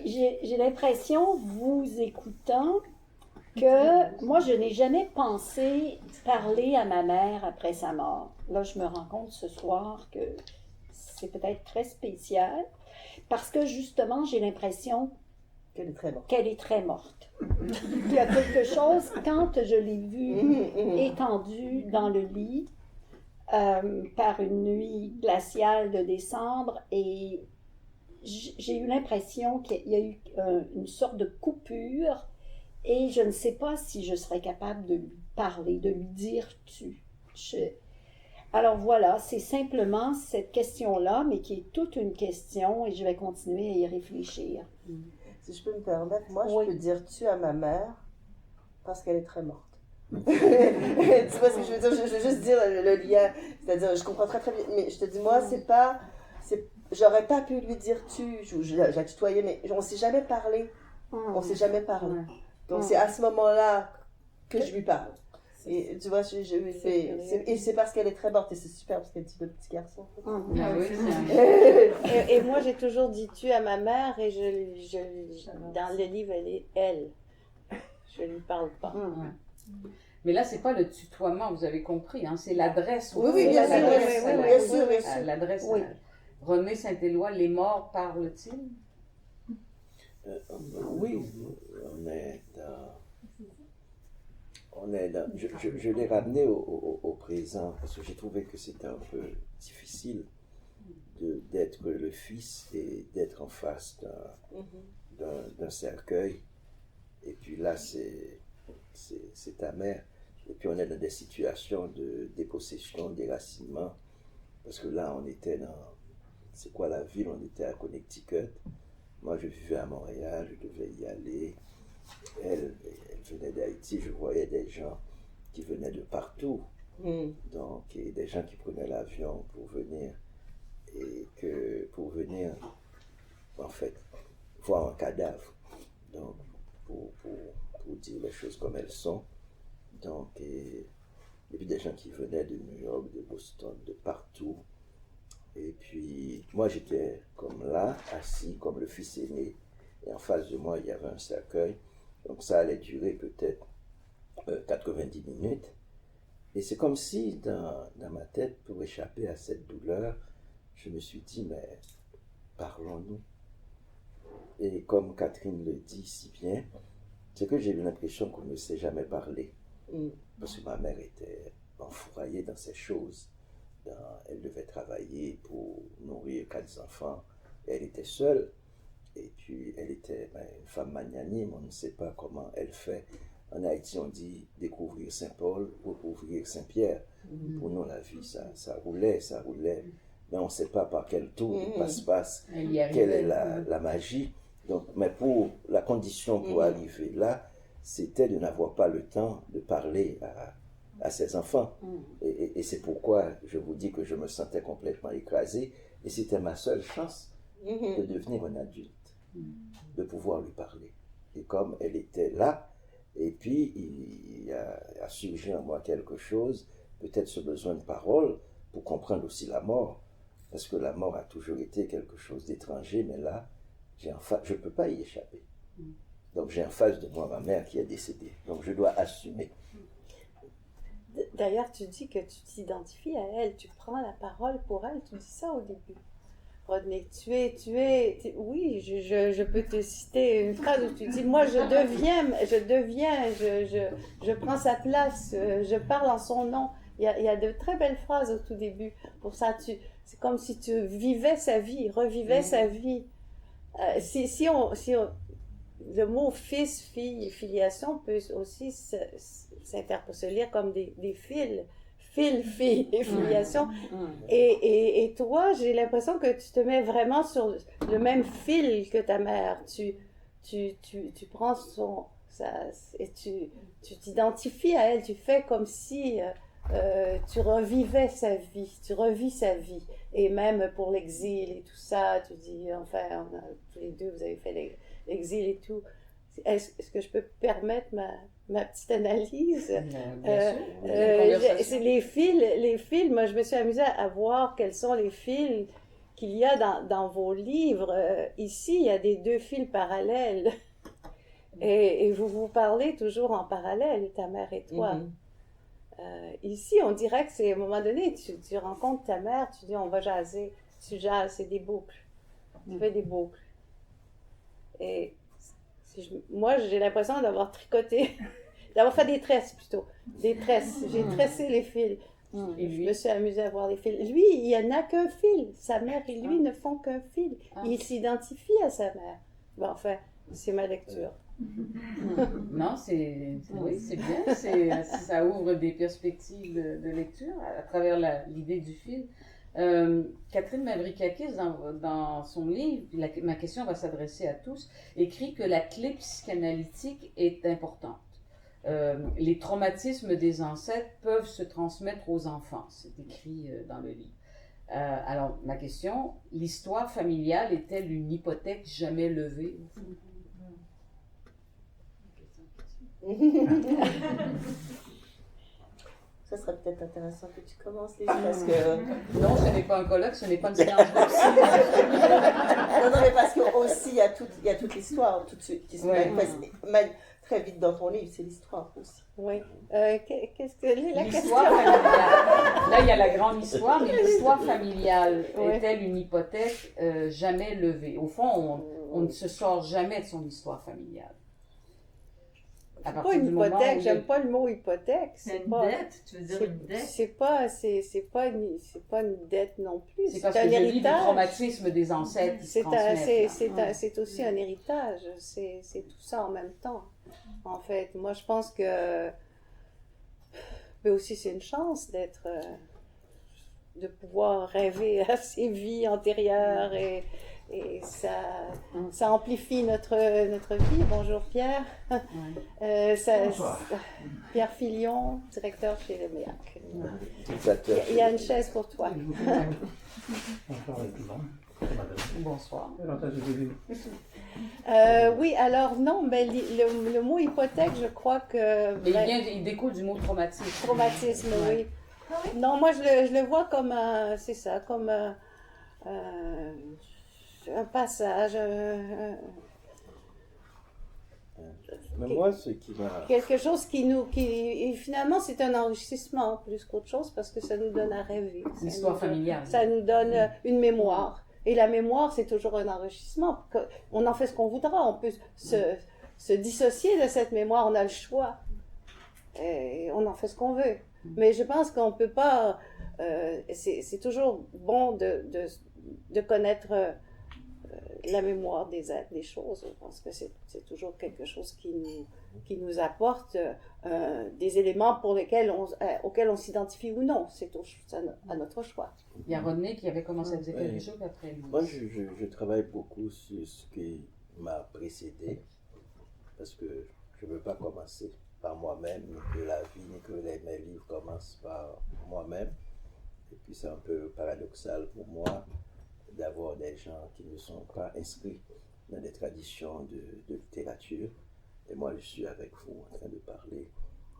j'ai l'impression, vous écoutant, que moi, je n'ai jamais pensé parler à ma mère après sa mort. Là, je me rends compte ce soir que c'est peut-être très spécial, parce que justement, j'ai l'impression Qu'elle est très morte. qu'elle est très morte. Il y a quelque chose, quand je l'ai vue étendue dans le lit, par une nuit glaciale de décembre, et j'ai eu l'impression qu'il y a eu une sorte de coupure. Et je ne sais pas si je serais capable de lui parler, de lui dire tu. Alors voilà, c'est simplement cette question-là, mais qui est toute une question, et je vais continuer à y réfléchir. Si je peux me permettre, moi, Oui. je peux dire tu à ma mère parce qu'elle est très morte. Tu vois ce que je veux dire? Je veux juste dire le lien. C'est-à-dire, je comprends très très bien, mais je te dis, moi, j'aurais pas pu lui dire tu, je la tutoyais, mais on s'est jamais parlé. On s'est jamais parlé. Ouais. Donc c'est à ce moment-là que je lui parle. Et tu vois, et c'est parce qu'elle est très morte, et c'est super parce qu'elle dit le petit garçon. Ah oui, c'est Et moi, j'ai toujours dit tu à ma mère, et dans le livre, elle est elle. Je lui parle pas. Ouais. Mais là, c'est pas le tutoiement, vous avez compris, hein, c'est l'adresse. Oui, oui, bien sûr, L'adresse, bien sûr, bien sûr. l'adresse. Oui. René Saint-Éloi, les morts parlent-ils? Oui, je l'ai ramené au présent parce que j'ai trouvé que c'était un peu difficile d'être le fils et d'être en face d'un cercueil. Et puis là, c'est ta mère. Et puis on est dans des situations de dépossession, déracinement. Parce que là, on était c'est quoi la ville? On était à Connecticut. Moi, je vivais à Montréal, je devais y aller. Elle venait d'Haïti, je voyais des gens qui venaient de partout. Donc, et des gens qui prenaient l'avion pour venir. Et pour venir, en fait, voir un cadavre. Donc, pour dire les choses comme elles sont. Donc, et puis des gens qui venaient de New York, de Boston, de partout. Et puis, moi, j'étais comme là, assis, comme le fils aîné. Et en face de moi, il y avait un cercueil. Donc, ça allait durer peut-être 90 minutes. Et c'est comme si, dans ma tête, pour échapper à cette douleur, je me suis dit, mais parlons-nous. Et comme Catherine le dit si bien, c'est que j'ai eu l'impression qu'on ne s'est jamais parlé. Parce que ma mère était enfouraillée dans ces choses. Elle devait travailler pour nourrir 4 enfants. Elle était seule. Et puis, elle était une femme magnanime. On ne sait pas comment elle fait. En Haïti, on dit découvrir Saint-Paul, recouvrir Saint-Pierre. Pour nous, la vie, ça roulait. Mais on ne sait pas par quel tour de passe-passe, quelle est la magie. Donc, mais pour la condition pour arriver là, c'était de n'avoir pas le temps de parler à ses enfants. Et c'est pourquoi je vous dis que je me sentais complètement écrasé. Et c'était ma seule chance de devenir un adulte, de pouvoir lui parler. Et comme elle était là, et puis il a surgi en moi quelque chose, peut-être ce besoin de parole, pour comprendre aussi la mort. parce que la mort a toujours été quelque chose d'étranger, mais là, je ne peux pas y échapper. Donc j'ai en face de moi ma mère qui est décédée, donc je dois assumer. D'ailleurs, tu dis que tu t'identifies à elle, tu prends la parole pour elle, tu dis ça au début. Rodney, oui, je peux te citer une phrase où tu dis, moi je prends sa place, je parle en son nom. Il y a de très belles phrases au tout début. Pour ça, c'est comme si tu vivais sa vie, revivais sa vie. Le mot fils, fille, filiation peut aussi se lire comme des fils. Fil, fille et filiation. Et toi, j'ai l'impression que tu te mets vraiment sur le même fil que ta mère. Tu prends et tu t'identifies à elle. Tu fais comme si tu revivais sa vie. Tu revis sa vie. Et même pour l'exil et tout ça, tu dis, enfin, tous les deux, vous avez fait l'exil et tout. Est-ce que je peux permettre ma petite analyse? C'est les fils, moi je me suis amusée à voir quels sont les fils qu'il y a dans vos livres. Ici, il y a des deux fils parallèles. Et vous parlez toujours en parallèle, ta mère et toi. Ici, on dirait que c'est à un moment donné, tu rencontres ta mère, tu dis on va jaser. Tu jases, c'est des boucles. Tu fais des boucles. Et moi, j'ai l'impression d'avoir tricoté, d'avoir fait des tresses plutôt. Des tresses. J'ai tressé les fils. Et je me suis amusée à voir les fils. Lui, il n'y en a qu'un fil. Sa mère et lui ne font qu'un fil. Il s'identifie à sa mère. Bon, enfin, c'est ma lecture. Non, oui, c'est bien. Ça ouvre des perspectives de lecture à travers l'idée du fil. Catherine Mavroukakis, dans son livre, ma question va s'adresser à tous, écrit que la clé psychanalytique est importante. Les traumatismes des ancêtres peuvent se transmettre aux enfants. C'est écrit dans le livre. Alors, ma question, l'histoire familiale est-elle une hypothèque jamais levée? Ça serait peut-être intéressant que tu commences, Lily, parce que... Non, ce n'est pas un colloque, ce n'est pas une séance de psy. non, mais parce que aussi, il y a toute l'histoire tout de suite qui se manifeste très vite dans ton livre, c'est l'histoire aussi. Oui. Qu'est-ce que la question? L'histoire familiale. Là, il y a la grande histoire, mais l'histoire familiale est-elle une hypothèque jamais levée? Au fond, on ne se sort jamais de son histoire familiale. C'est pas une hypothèque, j'aime pas le mot hypothèque. C'est une dette, tu veux dire une dette? C'est pas une dette non plus. C'est parce que je lis du traumatisme des ancêtres qui se transmettent. C'est aussi un héritage, c'est tout ça en même temps. En fait, moi je pense que mais aussi c'est une chance de pouvoir rêver à ces vies antérieures et ça amplifie notre vie. Bonjour Pierre. Pierre Filion, directeur chez Le Méac. Il y a une chaise pour toi. Bonsoir. Oui, alors non, mais le mot hypothèque, je crois que... Il découle du mot traumatisme. Traumatisme, oui. Non, moi je le vois comme c'est ça, comme un passage, Mais moi, ce qui m'a... quelque chose et finalement c'est un enrichissement plus qu'autre chose parce que ça nous donne à rêver. L'histoire familiale. Ça nous donne une mémoire. Et la mémoire, c'est toujours un enrichissement. On en fait ce qu'on voudra. On peut se dissocier de cette mémoire. On a le choix. Et on en fait ce qu'on veut. Mais je pense qu'on ne peut pas... c'est toujours bon de connaître la mémoire des choses. Je pense que c'est toujours quelque chose qui nous apporte des éléments auxquels on s'identifie ou non. C'est à notre choix. Il y a Rodney qui avait commencé à dire quelque chose après lui. Moi, je travaille beaucoup sur ce qui m'a précédé, parce que je ne veux pas commencer par moi-même, ni que la vie, ni que mes livres commencent par moi-même. Et puis c'est un peu paradoxal pour moi d'avoir des gens qui ne sont pas inscrits dans des traditions de littérature. Et moi, je suis avec vous en train de parler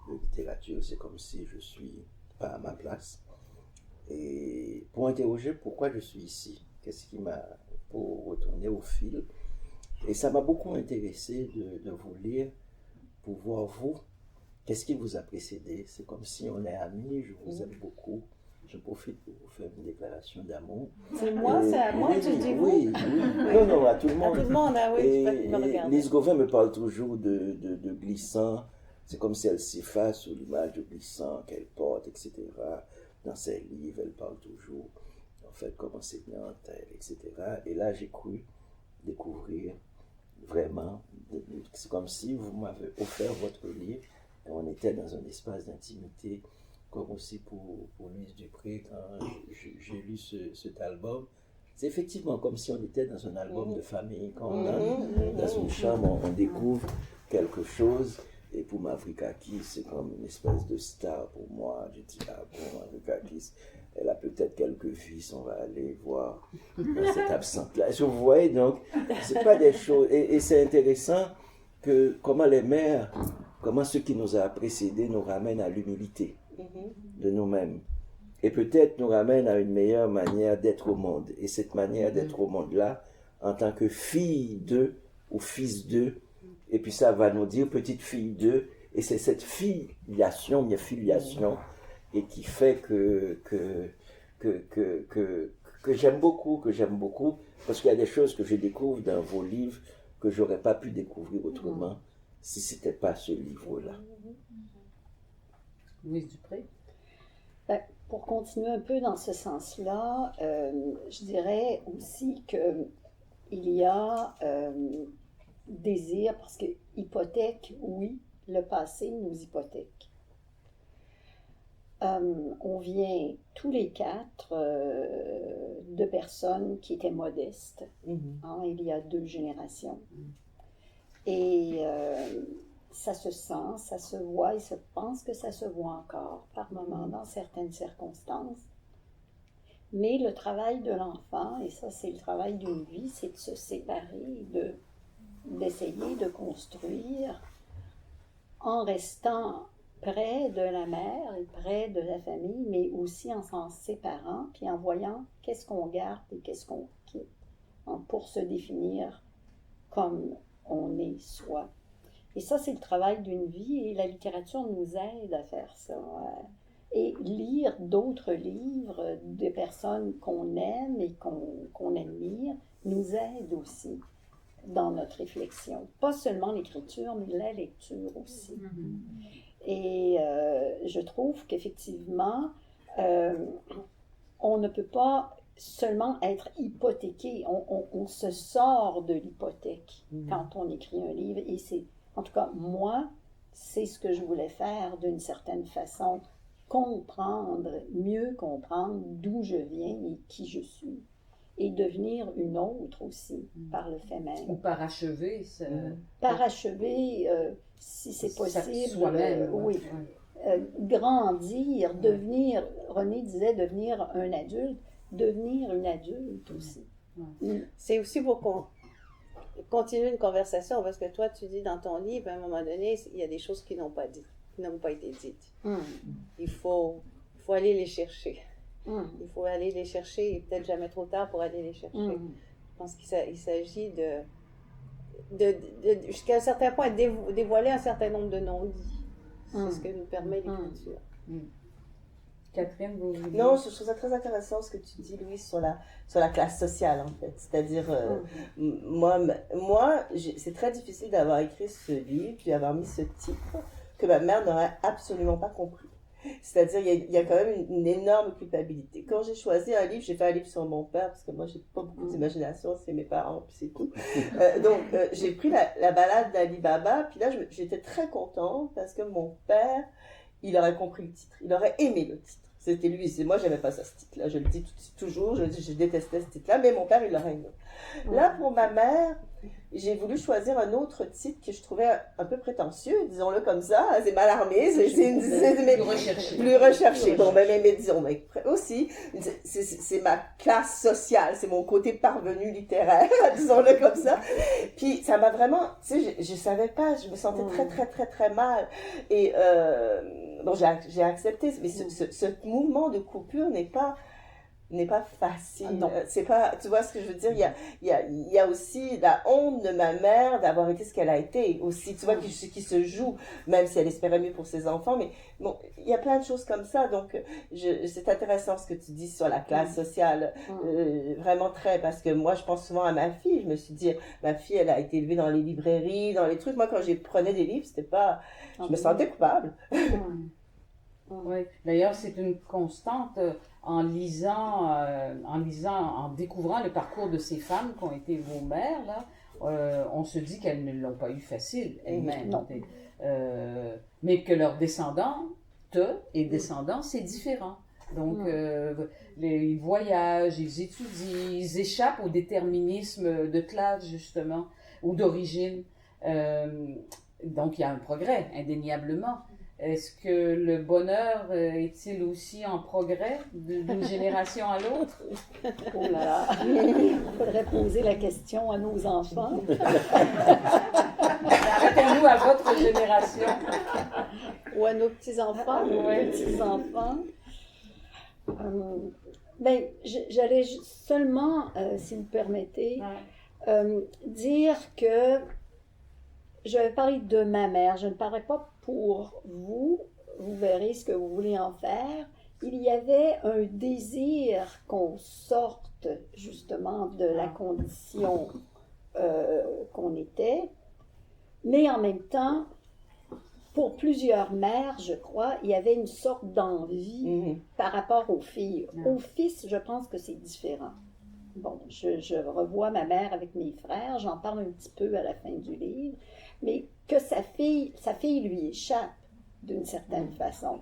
de littérature. C'est comme si je ne suis pas à ma place. Et pour interroger pourquoi je suis ici, qu'est-ce qui m'a, pour retourner au fil. Et ça m'a beaucoup intéressé de vous lire pour voir vous, qu'est-ce qui vous a précédé. C'est comme si on est amis, je vous aime beaucoup. Je profite pour vous faire une déclaration d'amour. C'est moi, c'est à moi, oui, tu dis vous? oui, oui. Non, non, à tout le monde. À tout le monde, ah oui, Et, tu peux me regarder. Lise Gauvin me parle toujours de glissant. C'est comme si elle s'efface sur l'image de glissant qu'elle porte, etc. Dans ses livres, elle parle toujours, en fait, comme enseignante, etc. Et là, j'ai cru découvrir vraiment, c'est comme si vous m'avez offert votre livre et on était dans un espace d'intimité, comme aussi pour Louise Dupré, quand j'ai lu cet album. C'est effectivement comme si on était dans un album de famille, quand on entre dans une chambre, on découvre quelque chose. Et pour Mavrikakis, c'est comme une espèce de star pour moi. Je dis, ah bon, Mavrikakis, elle a peut-être quelques vices, on va aller voir dans cette absente-là. Vous voyez, donc, c'est pas des choses. Et c'est intéressant que comment les mères, comment ce qui nous a précédés nous ramènent à l'humilité de nous-mêmes. Et peut-être nous ramènent à une meilleure manière d'être au monde. Et cette manière d'être au monde-là, en tant que fille d'eux ou fils d'eux, et puis ça va nous dire petite fille d'eux, et c'est cette filiation, et qui fait que j'aime beaucoup, parce qu'il y a des choses que je découvre dans vos livres que j'aurais pas pu découvrir autrement si c'était pas ce livre-là. Louise Dupré? Ben, pour continuer un peu dans ce sens-là, je dirais aussi que il y a désir, parce que hypothèque, oui, le passé nous hypothèque. On vient tous les quatre de personnes qui étaient modestes, hein, il y a 2 générations. Et ça se sent, ça se voit, et je pense que ça se voit encore par moments dans certaines circonstances. Mais le travail de l'enfant, et ça c'est le travail d'une vie, c'est de se séparer, d'essayer de construire en restant près de la mère et près de la famille, mais aussi en s'en séparant, puis en voyant qu'est-ce qu'on garde et qu'est-ce qu'on quitte, hein, pour se définir comme on est soi. Et ça, c'est le travail d'une vie, et la littérature nous aide à faire ça. Et lire d'autres livres de personnes qu'on aime et qu'on admire nous aide aussi dans notre réflexion. Pas seulement l'écriture, mais la lecture aussi. Et je trouve qu'effectivement, on ne peut pas seulement être hypothéqué. On se sort de l'hypothèque quand on écrit un livre. Et c'est, en tout cas, moi, c'est ce que je voulais faire d'une certaine façon. Mieux comprendre d'où je viens et qui je suis. Et devenir une autre aussi, par le fait même. Ou parachever. Parachever, si c'est possible. Soi-même. Oui. Grandir, devenir, René disait devenir un adulte, devenir une adulte aussi. C'est aussi pour qu'on continue une conversation, parce que toi, tu dis dans ton livre, à un moment donné, il y a des choses qui n'ont pas été dites. Il faut aller les chercher. Il faut aller les chercher, et peut-être jamais trop tard pour aller les chercher. Je pense qu'il s'agit de jusqu'à un certain point, dévoiler un certain nombre de non-dits. C'est ce que nous permet l'écriture. Catherine, vous... Non, je trouve ça très intéressant ce que tu dis, Louise, sur la classe sociale, en fait. C'est-à-dire, moi c'est très difficile d'avoir écrit ce livre, puis d'avoir mis ce titre que ma mère n'aurait absolument pas compris. C'est-à-dire, il y a quand même une énorme culpabilité. Quand j'ai choisi un livre, j'ai fait un livre sur mon père, parce que moi, j'ai pas beaucoup d'imagination, c'est mes parents, puis c'est tout. Donc, j'ai pris la balade d'Ali Baba, puis là, j'étais très contente, parce que mon père, il aurait compris le titre, il aurait aimé le titre. C'était lui, moi, j'aimais pas ça, ce titre-là, je le dis toujours, je détestais ce titre-là, mais mon père, il l'aurait aimé. Là, pour ma mère, j'ai voulu choisir un autre titre que je trouvais un peu prétentieux, disons-le comme ça. C'est mal armé, Plus recherché. plus recherché. Bon, mais disons, mais aussi, c'est ma classe sociale, c'est mon côté parvenu littéraire, disons-le comme ça. Puis ça m'a vraiment, tu sais, je savais pas, je me sentais très mal. Et bon, j'ai accepté, mais ce mouvement de coupure n'est pas facile. Non. C'est pas, tu vois ce que je veux dire? Il y a aussi la honte de ma mère d'avoir été ce qu'elle a été aussi, tu vois, qui se joue, même si elle espérait mieux pour ses enfants, mais bon, il y a plein de choses comme ça, donc c'est intéressant ce que tu dis sur la classe sociale, vraiment très, parce que moi, je pense souvent à ma fille, je me suis dit, ma fille, elle a été élevée dans les librairies, dans les trucs, moi, quand j'ai prenais des livres, c'était pas, je me sentais coupable. Oui, d'ailleurs, c'est une constante en lisant, en découvrant le parcours de ces femmes qui ont été vos mères, là, on se dit qu'elles ne l'ont pas eu facile elles-mêmes. Mais que leurs descendants et descendants, c'est différent. Donc, ils voyagent, ils étudient, ils échappent au déterminisme de classe, justement, ou d'origine. Donc, il y a un progrès, indéniablement. Est-ce que le bonheur est-il aussi en progrès d'une génération à l'autre? Oh là là, il faudrait poser la question à nos enfants. Arrêtons-nous à votre génération. Ou à nos petits-enfants. Ouais. Petits-enfants. Ben, j'allais seulement, si vous permettez, dire que je vais parler de ma mère. Je ne parlerai pas pour vous. Vous verrez ce que vous voulez en faire. Il y avait un désir qu'on sorte justement de la condition qu'on était. Mais en même temps, pour plusieurs mères, je crois, il y avait une sorte d'envie par rapport aux filles. Aux fils, je pense que c'est différent. Bon, je revois ma mère avec mes frères, j'en parle un petit peu à la fin du livre, mais que sa fille lui échappe d'une certaine façon.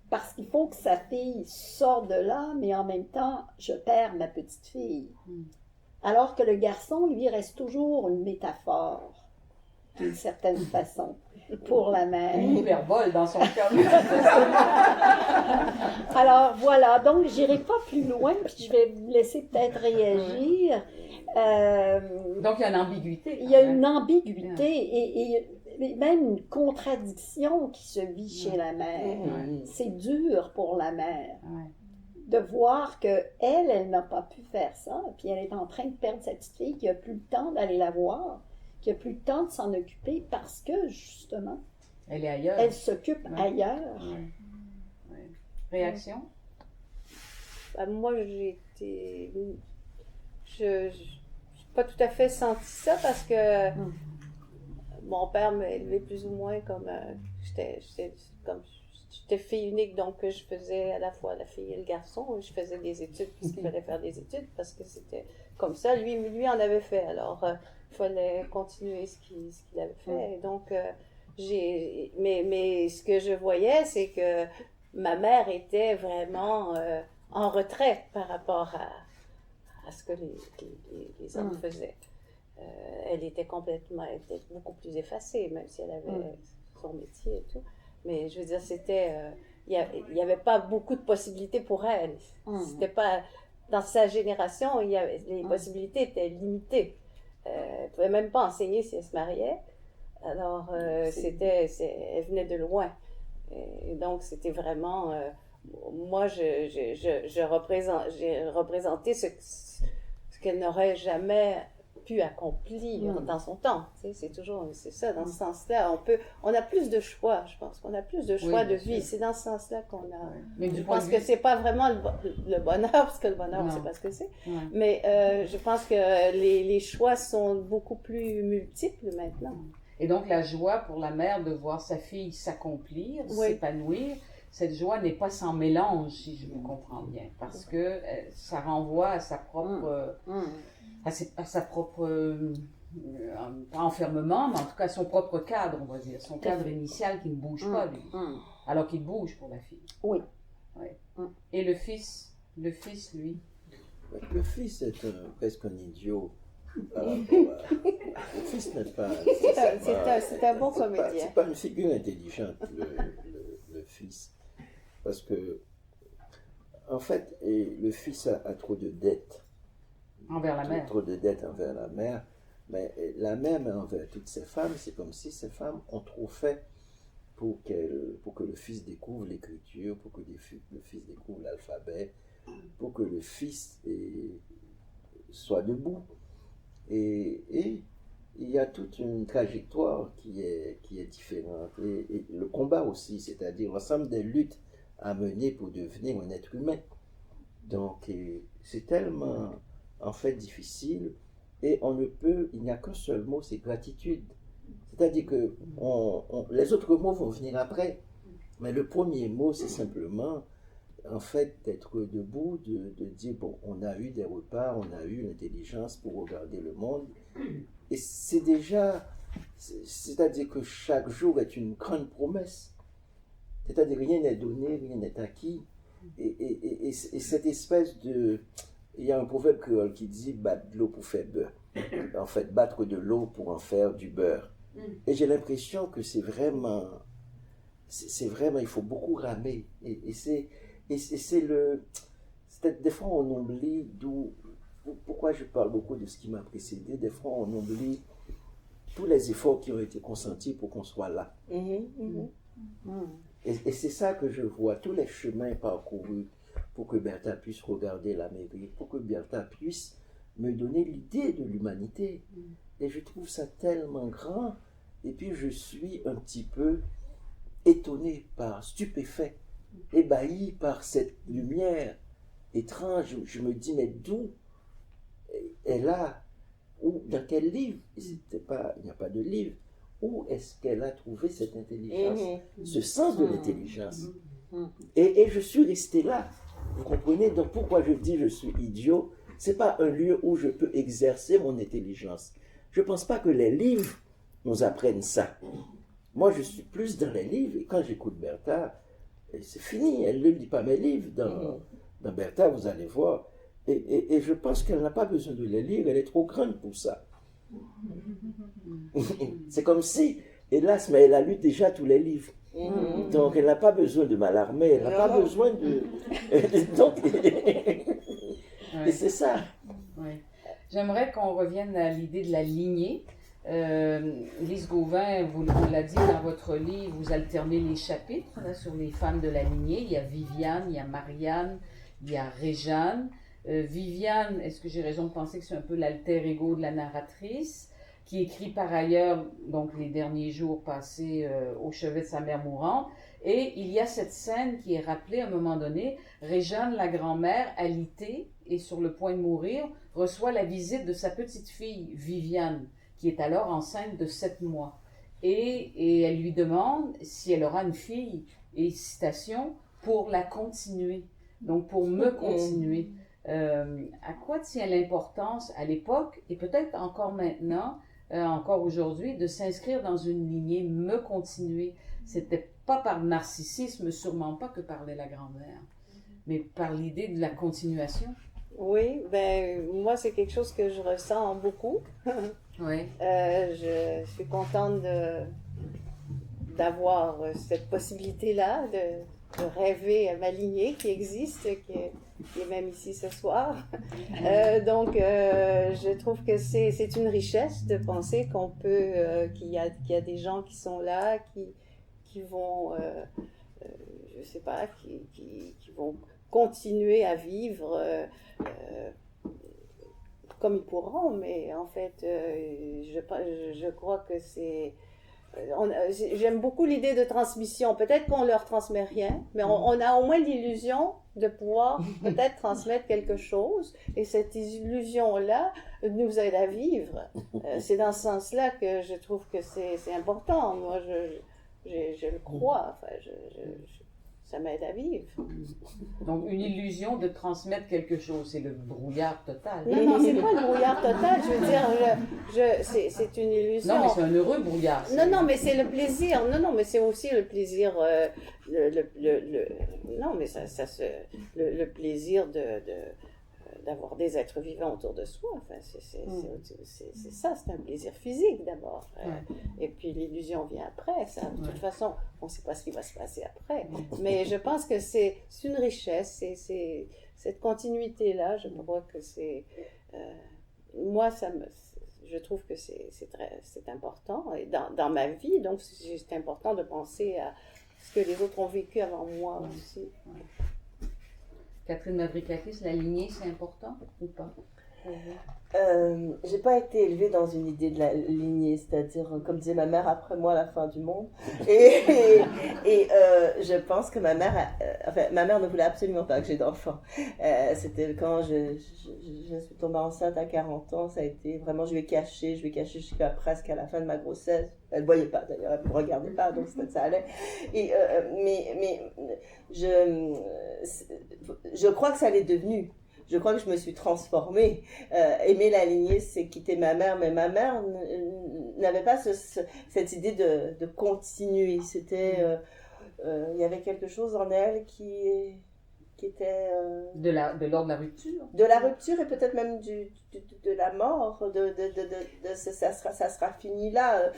Parce qu'il faut que sa fille sorte de là, mais en même temps, je perds ma petite fille. Alors que le garçon, lui, reste toujours une métaphore, d'une certaine façon, pour la mère. Une hyperbole dans son cas. Alors voilà, donc j'irai pas plus loin, puis je vais vous laisser peut-être réagir. Donc il y a une ambiguïté. Il y a une ambiguïté et même une contradiction qui se vit chez la mère. C'est dur pour la mère de voir que elle n'a pas pu faire ça, puis elle est en train de perdre sa petite fille qui a plus le temps d'aller la voir, qui a plus le temps de s'en occuper parce que justement, elle est ailleurs. Elle s'occupe ailleurs. Réaction? Moi, j'ai été... Je n'ai pas tout à fait senti ça parce que mon père m'a élevée plus ou moins comme... J'étais fille unique, donc je faisais à la fois la fille et le garçon. Je faisais des études puisqu'il fallait faire des études parce que c'était comme ça. Lui en avait fait. Alors, il fallait continuer ce qu'il avait fait. Et donc, mais ce que je voyais, c'est que ma mère était vraiment en retrait par rapport à ce que les hommes faisaient. Elle était beaucoup plus effacée, même si elle avait son métier et tout. Mais je veux dire, il n'y avait pas beaucoup de possibilités pour elle. C'était pas, dans sa génération, les possibilités étaient limitées. Elle ne pouvait même pas enseigner si elle se mariait. Alors, elle venait de loin. Et donc, c'était vraiment... moi, j'ai représenté ce qu'elle n'aurait jamais pu accomplir dans son temps. C'est ça, dans ce sens-là. On a plus de choix, je pense. On a plus de choix de vie. C'est dans ce sens-là qu'on a... Mais je pense que c'est pas vraiment le bonheur, parce que le bonheur, on ne sait pas ce que c'est. Mais je pense que les choix sont beaucoup plus multiples maintenant. Et donc, la joie pour la mère de voir sa fille s'accomplir, s'épanouir, cette joie n'est pas sans mélange, si je me comprends bien, parce que ça renvoie à sa propre... à sa propre pas enfermement, mais en tout cas son propre cadre, on va dire, son cadre initial qui ne bouge pas, lui, alors qu'il bouge pour la fille. Oui. Et le fils, lui? Le fils est presque un idiot Le fils n'est pas. C'est un bon comédien. C'est pas une figure intelligente, le fils. Parce que, en fait, le fils a trop de dettes. Envers la mère. Trop de dettes envers la mère. Mais la mère, mais envers toutes ces femmes, c'est comme si ces femmes ont trop fait pour que le fils découvre l'écriture, pour que le fils découvre l'alphabet, pour que le fils soit debout. Et il y a toute une trajectoire qui est différente. Et le combat aussi, c'est-à-dire l'ensemble des luttes à mener pour devenir un être humain. Donc, c'est tellement, en fait, difficile. Et il n'y a qu'un seul mot, c'est gratitude. C'est-à-dire que les autres mots vont venir après. Mais le premier mot, c'est simplement, en fait, d'être debout, de dire, bon, on a eu des repas, on a eu l'intelligence pour regarder le monde. Et c'est déjà, c'est-à-dire que chaque jour est une grande promesse. C'est-à-dire rien n'est donné, rien n'est acquis. Et cette espèce de... Il y a un proverbe créole qui dit « battre de l'eau pour faire beurre ». En fait, battre de l'eau pour en faire du beurre. Et j'ai l'impression que c'est vraiment, il faut beaucoup ramer. Et c'est des fois on oublie pourquoi je parle beaucoup de ce qui m'a précédé, des fois on oublie tous les efforts qui ont été consentis pour qu'on soit là. Et c'est ça que je vois, tous les chemins parcourus pour que Bertha puisse regarder l'Amérique, pour que Bertha puisse me donner l'idée de l'humanité. Et je trouve ça tellement grand. Et puis je suis un petit peu étonné, stupéfait, ébahi par cette lumière étrange. Je me dis, mais d'où elle a, ou dans quel livre, il n'y a pas de livre, où est-ce qu'elle a trouvé cette intelligence, ce sens de l'intelligence. Et je suis resté là. Vous comprenez? Donc pourquoi je dis je suis idiot? C'est pas un lieu où je peux exercer mon intelligence. Je pense pas que les livres nous apprennent ça. Moi, je suis plus dans les livres, et quand j'écoute Bertha, c'est fini, elle ne lit pas mes livres. Dans Bertha, vous allez voir. Et je pense qu'elle n'a pas besoin de les lire, elle est trop grande pour ça. C'est comme si, hélas, mais elle a lu déjà tous les livres. Donc, elle n'a pas besoin de m'alarmer, elle n'a pas besoin de... Donc, et c'est ça. Ouais. J'aimerais qu'on revienne à l'idée de la lignée. Lise Gauvin, vous l'a dit dans votre livre, vous alternez les chapitres là, sur les femmes de la lignée. Il y a Viviane, il y a Marianne, il y a Réjeanne. Viviane, est-ce que j'ai raison de penser que c'est un peu l'alter ego de la narratrice, qui écrit par ailleurs donc les derniers jours passés au chevet de sa mère mourante. Et il y a cette scène qui est rappelée à un moment donné. Réjeanne, la grand-mère, alitée et sur le point de mourir, reçoit la visite de sa petite fille, Viviane, qui est alors enceinte de 7 mois. Et elle lui demande si elle aura une fille, et citation, pour la continuer, donc pour me continuer. À quoi tient l'importance à l'époque, et peut-être encore maintenant, encore aujourd'hui, de s'inscrire dans une lignée me continuer? C'était pas par narcissisme, sûrement pas que parlait la grand-mère, mais par l'idée de la continuation. Oui, ben moi c'est quelque chose que je ressens beaucoup. Oui. Je suis contente d'avoir cette possibilité-là, de rêver à ma lignée qui existe, qui est même ici ce soir. Donc, je trouve que c'est une richesse de penser qu'on peut, qu'il y a des gens qui sont là, qui vont, je sais pas, qui vont continuer à vivre comme ils pourront, mais en fait, je crois que c'est... J'aime beaucoup l'idée de transmission. Peut-être qu'on leur transmet rien, mais on a au moins l'illusion de pouvoir peut-être transmettre quelque chose, et cette illusion-là nous aide à vivre. C'est dans ce sens-là que je trouve que c'est important. Moi, je le crois. Enfin, ça m'aide à vivre. Donc, une illusion de transmettre quelque chose, c'est le brouillard total. Non, c'est pas le brouillard total. Je veux dire, c'est une illusion. Non, mais c'est un heureux brouillard. Non, mais c'est le plaisir. Non, mais c'est aussi le plaisir. Non, mais le plaisir d'avoir des êtres vivants autour de soi. Enfin, c'est ça, c'est un plaisir physique d'abord. Et puis l'illusion vient après. Ça, de toute façon, on ne sait pas ce qui va se passer après. Mais je pense que c'est une richesse. C'est cette continuité-là, je crois que c'est... moi, je trouve que c'est important. Et dans ma vie, donc c'est important de penser à ce que les autres ont vécu avant moi aussi. Catherine Mavrikakis, la lignée, c'est important ou pas? J'ai pas été élevée dans une idée de la lignée, c'est-à-dire, comme disait ma mère, après moi, la fin du monde. Et je pense que ma mère ne voulait absolument pas que j'ai d'enfants. C'était quand je suis tombée enceinte à 40 ans, ça a été vraiment, je lui ai caché jusqu'à presque à la fin de ma grossesse. Elle ne voyait pas d'ailleurs, elle ne me regardait pas, donc ça allait. Et, mais je crois que ça l'est devenu. Je crois que je me suis transformée. Aimer la lignée, c'est quitter ma mère, mais ma mère n'avait pas cette idée de continuer. C'était, il y avait quelque chose en elle qui était... de l'ordre de la rupture. De la rupture et peut-être même de la mort. Ça sera fini là.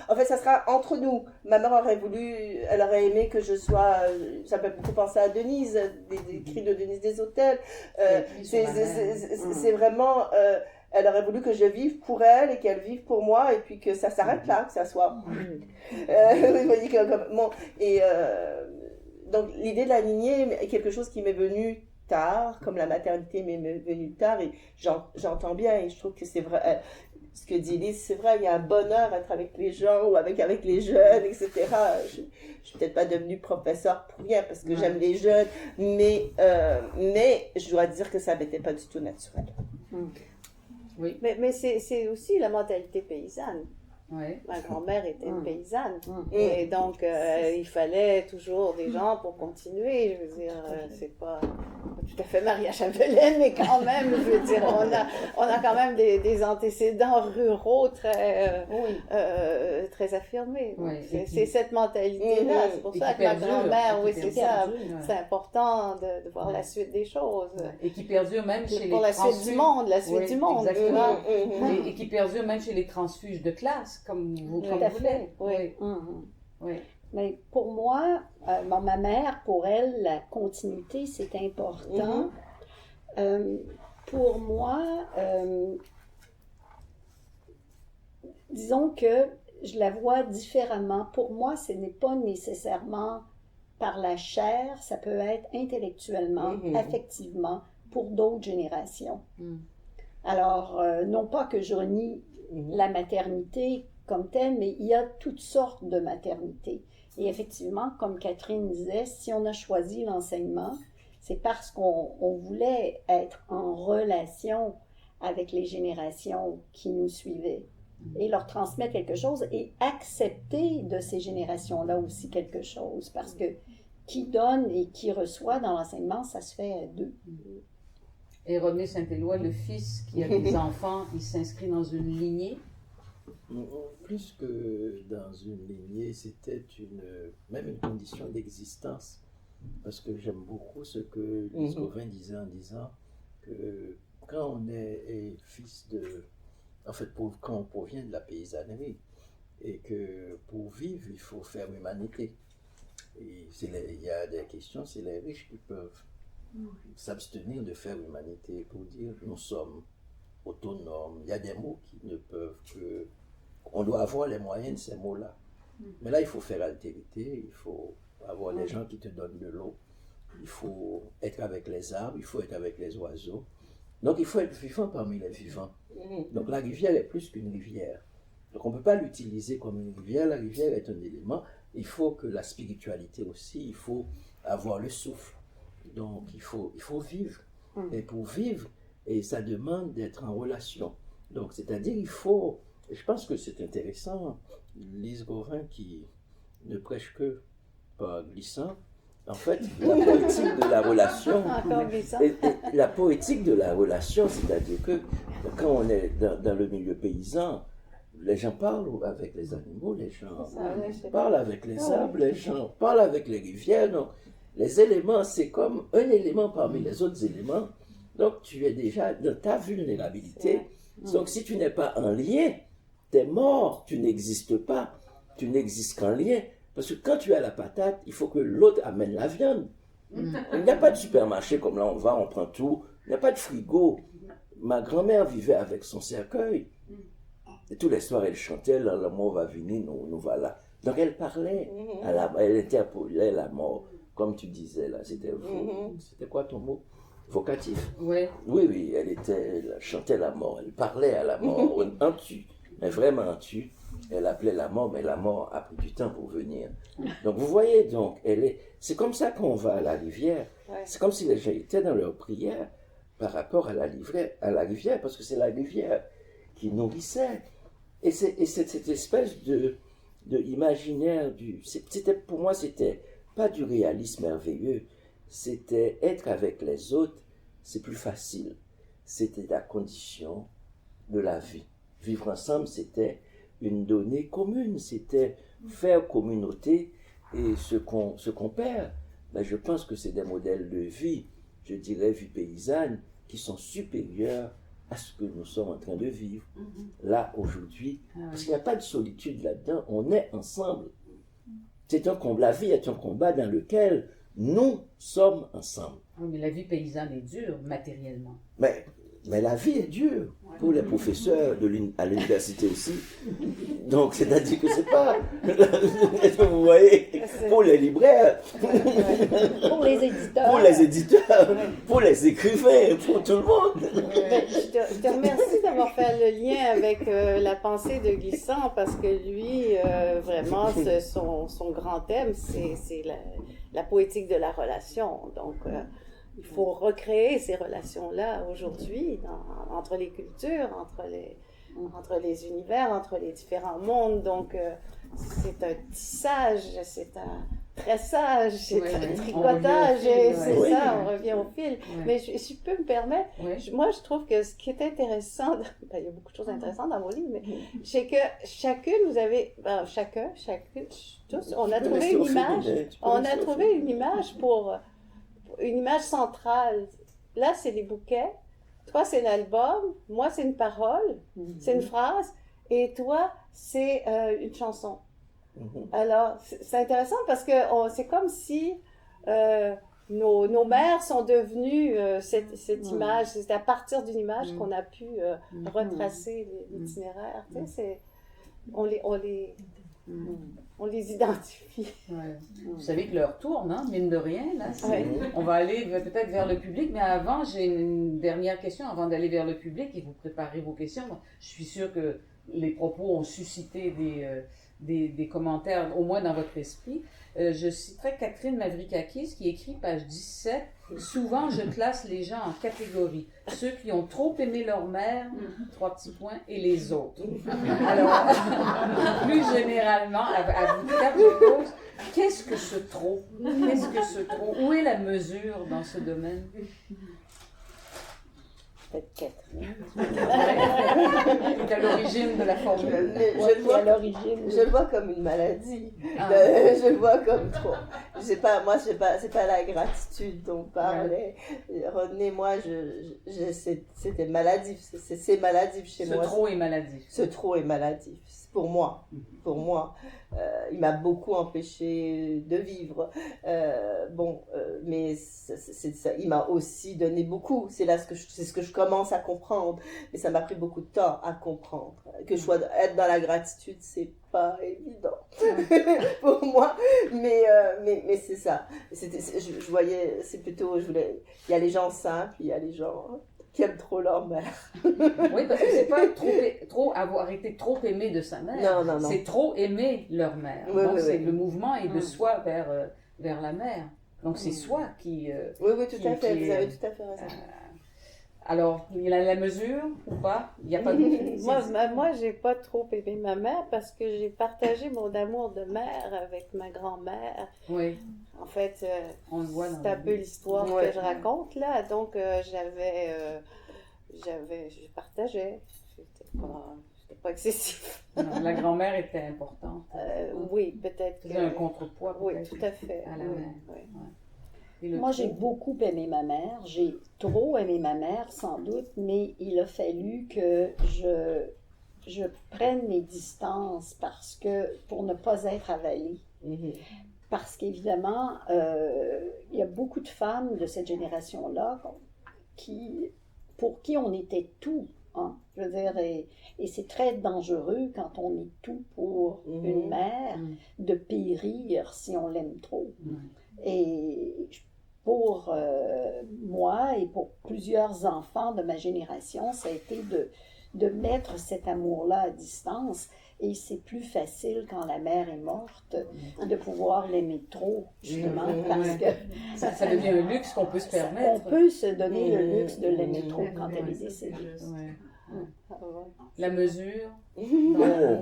En fait, ça sera entre nous. Ma mère elle aurait aimé que je sois... ça me fait beaucoup penser à Denise, des cris de Denise des Hôtels. C'est vraiment... elle aurait voulu que je vive pour elle et qu'elle vive pour moi et puis que ça s'arrête là, que ça soit... vous voyez, donc l'idée de la lignée est quelque chose qui m'est venu tard, comme la maternité m'est venue tard, et j'entends bien, et je trouve que c'est vrai, ce que dit Lise, c'est vrai, il y a un bonheur à être avec les gens ou avec les jeunes, etc. Je suis peut-être pas devenue professeure pour rien, parce que j'aime les jeunes, mais je dois dire que ça m'était pas du tout naturel. Oui. Mais c'est aussi la mentalité paysanne. Ouais. Ma grand-mère était une paysanne. Et donc, il fallait toujours des gens pour continuer. Je veux dire, c'est pas tout à fait Maria Chapelaine, mais quand même, je veux dire, on a quand même des antécédents ruraux très affirmés. Oui. C'est cette mentalité-là. C'est pour ça que ma grand-mère, oui, c'est ça. C'est important de voir la suite des choses. Et qui perdure même chez les pour la transfuges. suite du monde, Exactement. Et qui perdure même chez les transfuges de classe, comme vous l'êtes. Oui. Oui. Mais pour moi, ma mère, pour elle, la continuité, c'est important. Pour moi, disons que je la vois différemment. Pour moi, ce n'est pas nécessairement par la chair, ça peut être intellectuellement, affectivement, pour d'autres générations. Alors, non pas que je renie la maternité comme telle, mais il y a toutes sortes de maternités. Et effectivement, comme Catherine disait, si on a choisi l'enseignement, c'est parce qu'on voulait être en relation avec les générations qui nous suivaient et leur transmettre quelque chose et accepter de ces générations-là aussi quelque chose. Parce que qui donne et qui reçoit dans l'enseignement, ça se fait à deux. Et René Saint-Éloi, le fils qui a des enfants, il s'inscrit dans une lignée. Plus que dans une lignée, c'était même une condition d'existence. Parce que j'aime beaucoup ce que Lise Gauvin disait en disant que quand on est fils de... En fait, quand on provient de la paysannerie, et que pour vivre, il faut faire l'humanité. Et il y a des questions, c'est les riches qui peuvent s'abstenir de faire l'humanité pour dire nous sommes autonomes. Il y a des mots qui ne peuvent que... On doit avoir les moyens de ces mots-là. Mais là, il faut faire altérité, il faut avoir des gens qui te donnent de l'eau, il faut être avec les arbres, il faut être avec les oiseaux. Donc, il faut être vivant parmi les vivants. Donc, la rivière est plus qu'une rivière. Donc, on ne peut pas l'utiliser comme une rivière. La rivière est un élément. Il faut que la spiritualité aussi, il faut avoir le souffle. Donc, il faut vivre. Et pour vivre, et ça demande d'être en relation. Donc, c'est-à-dire, il faut... Je pense que c'est intéressant, Lise Gauvin qui ne prêche que par glissant. En fait, la poétique de la relation, la poétique de la relation, c'est-à-dire que quand on est dans le milieu paysan, les gens parlent avec les animaux, les gens parlent avec les arbres, les gens parlent avec les rivières. Donc, les éléments, c'est comme un élément parmi les autres éléments. Donc, tu es déjà dans ta vulnérabilité. Donc, si tu n'es pas en lien, tu es mort, tu n'existes pas. Tu n'existes qu'en lien. Parce que quand tu as la patate, il faut que l'autre amène la viande. Il n'y a pas de supermarché comme là on va, on prend tout. Il n'y a pas de frigo. Ma grand-mère vivait avec son cercueil. Et tous les soirs, elle chantait, la mort va venir, nous voilà. Donc elle parlait, elle interpolait la mort. Comme tu disais là, c'était quoi ton mot? Vocatif. Oui. Oui, elle chantait la mort, elle parlait à la mort, en tu, mais vraiment en tu. Elle appelait la mort, mais la mort a pris du temps pour venir. Donc vous voyez, donc, c'est comme ça qu'on va à la rivière. Ouais. C'est comme si les gens étaient dans leur prière par rapport à la rivière, parce que c'est la rivière qui nourrissait. Et cette espèce de imaginaire, pour moi, c'était pas du réalisme merveilleux, c'était être avec les autres, c'est plus facile. C'était la condition de la vie. Vivre ensemble, c'était une donnée commune, c'était faire communauté, et ce qu'on perd, ben je pense que c'est des modèles de vie, je dirais vie paysanne, qui sont supérieurs à ce que nous sommes en train de vivre là aujourd'hui, parce qu'il n'y a pas de solitude là-dedans, on est ensemble. C'est un combat, la vie est un combat dans lequel nous sommes ensemble. Oui, mais la vie paysanne est dure matériellement. Mais la vie est dure pour les professeurs à l'université aussi. Donc, c'est-à-dire que c'est pas... Vous voyez, pour les libraires, pour les éditeurs, pour les écrivains, pour tout le monde. Je te remercie d'avoir fait le lien avec la pensée de Glissant, parce que lui, vraiment, son grand thème, c'est la poétique de la relation. Donc, il faut recréer ces relations-là aujourd'hui, entre les cultures, entre les univers, entre les différents mondes. Donc, c'est un tissage, c'est un tressage, c'est un tricotage, on revient au fil. Mais si je peux me permettre, moi, je trouve que ce qui est intéressant, il y a beaucoup de choses intéressantes dans vos livres, mais c'est que chacune, vous avez, chacune, tous, on a trouvé une image, une image centrale. Là, c'est les bouquets. Toi, c'est l'album. Moi, c'est une parole. C'est une phrase. Et toi, c'est une chanson. Alors, c'est intéressant parce que c'est comme si nos mères sont devenues cette image. C'est à partir d'une image qu'on a pu retracer l'itinéraire. Tu sais, on les identifie. Ouais. Vous savez que l'heure tourne, hein, mine de rien. Là, on va aller peut-être vers le public, mais avant, j'ai une dernière question avant d'aller vers le public et vous préparez vos questions. Je suis sûre que les propos ont suscité des commentaires, au moins dans votre esprit. Je citerai Catherine Mavrikakis qui écrit, page 17, « Souvent, je classe les gens en catégories. Ceux qui ont trop aimé leur mère, 3 petits points, et les autres. » Alors, plus généralement, à vous quatre, je pose, qu'est-ce que ce trop? Qu'est-ce que ce trop? Où est la mesure dans ce domaine? Peut-être Catherine. C'est à l'origine de la formule. Je le vois comme une maladie. Je le vois comme trop. C'est pas la gratitude dont on parlait. René, moi, c'était maladif. C'est maladif chez moi. Ce trop est maladif. Ce trop est maladif. Pour moi. Il m'a beaucoup empêché de vivre. Mais ça, il m'a aussi donné beaucoup. C'est ce que je commence à comprendre. Mais ça m'a pris beaucoup de temps à comprendre. Que je sois être dans la gratitude, c'est pas évident pour moi. Mais c'est ça. Je voyais, il y a les gens simples, il y a les gens qui aiment trop leur mère. Oui, parce que c'est pas trop avoir été trop aimé de sa mère. Non. C'est trop aimer leur mère. Le mouvement est de soi vers la mère. Donc c'est soi qui... oui, tout à fait. Vous avez tout à fait raison. Alors, il y a la mesure ou pas? Il n'y a pas de... Moi, j'ai pas trop aimé ma mère parce que j'ai partagé mon amour de mère avec ma grand-mère. Oui. En fait, on le voit c'est un peu l'histoire que je raconte là. Donc, je partageais. C'était pas excessif. Non, la grand-mère était importante. Oui, peut-être. C'était un contrepoids, oui, tout à fait. à la mère. Oui. Et le Moi, j'ai trop? beaucoup aimé ma mère. J'ai trop aimé ma mère, sans doute, mais il a fallu que je prenne mes distances pour ne pas être avalée. Mhm. Parce qu'évidemment, il y a beaucoup de femmes de cette génération-là pour qui on était tout. Hein. Je veux dire, et c'est très dangereux quand on est tout pour une mère de périr si on l'aime trop. Et pour moi et pour plusieurs enfants de ma génération, ça a été de mettre cet amour-là à distance. Et c'est plus facile quand la mère est morte de pouvoir l'aimer trop, justement, parce que Ça devient un luxe qu'on peut se permettre. on peut se donner le luxe de l'aimer trop quand elle est décédée. Ouais. Ah ouais. La mesure. Non,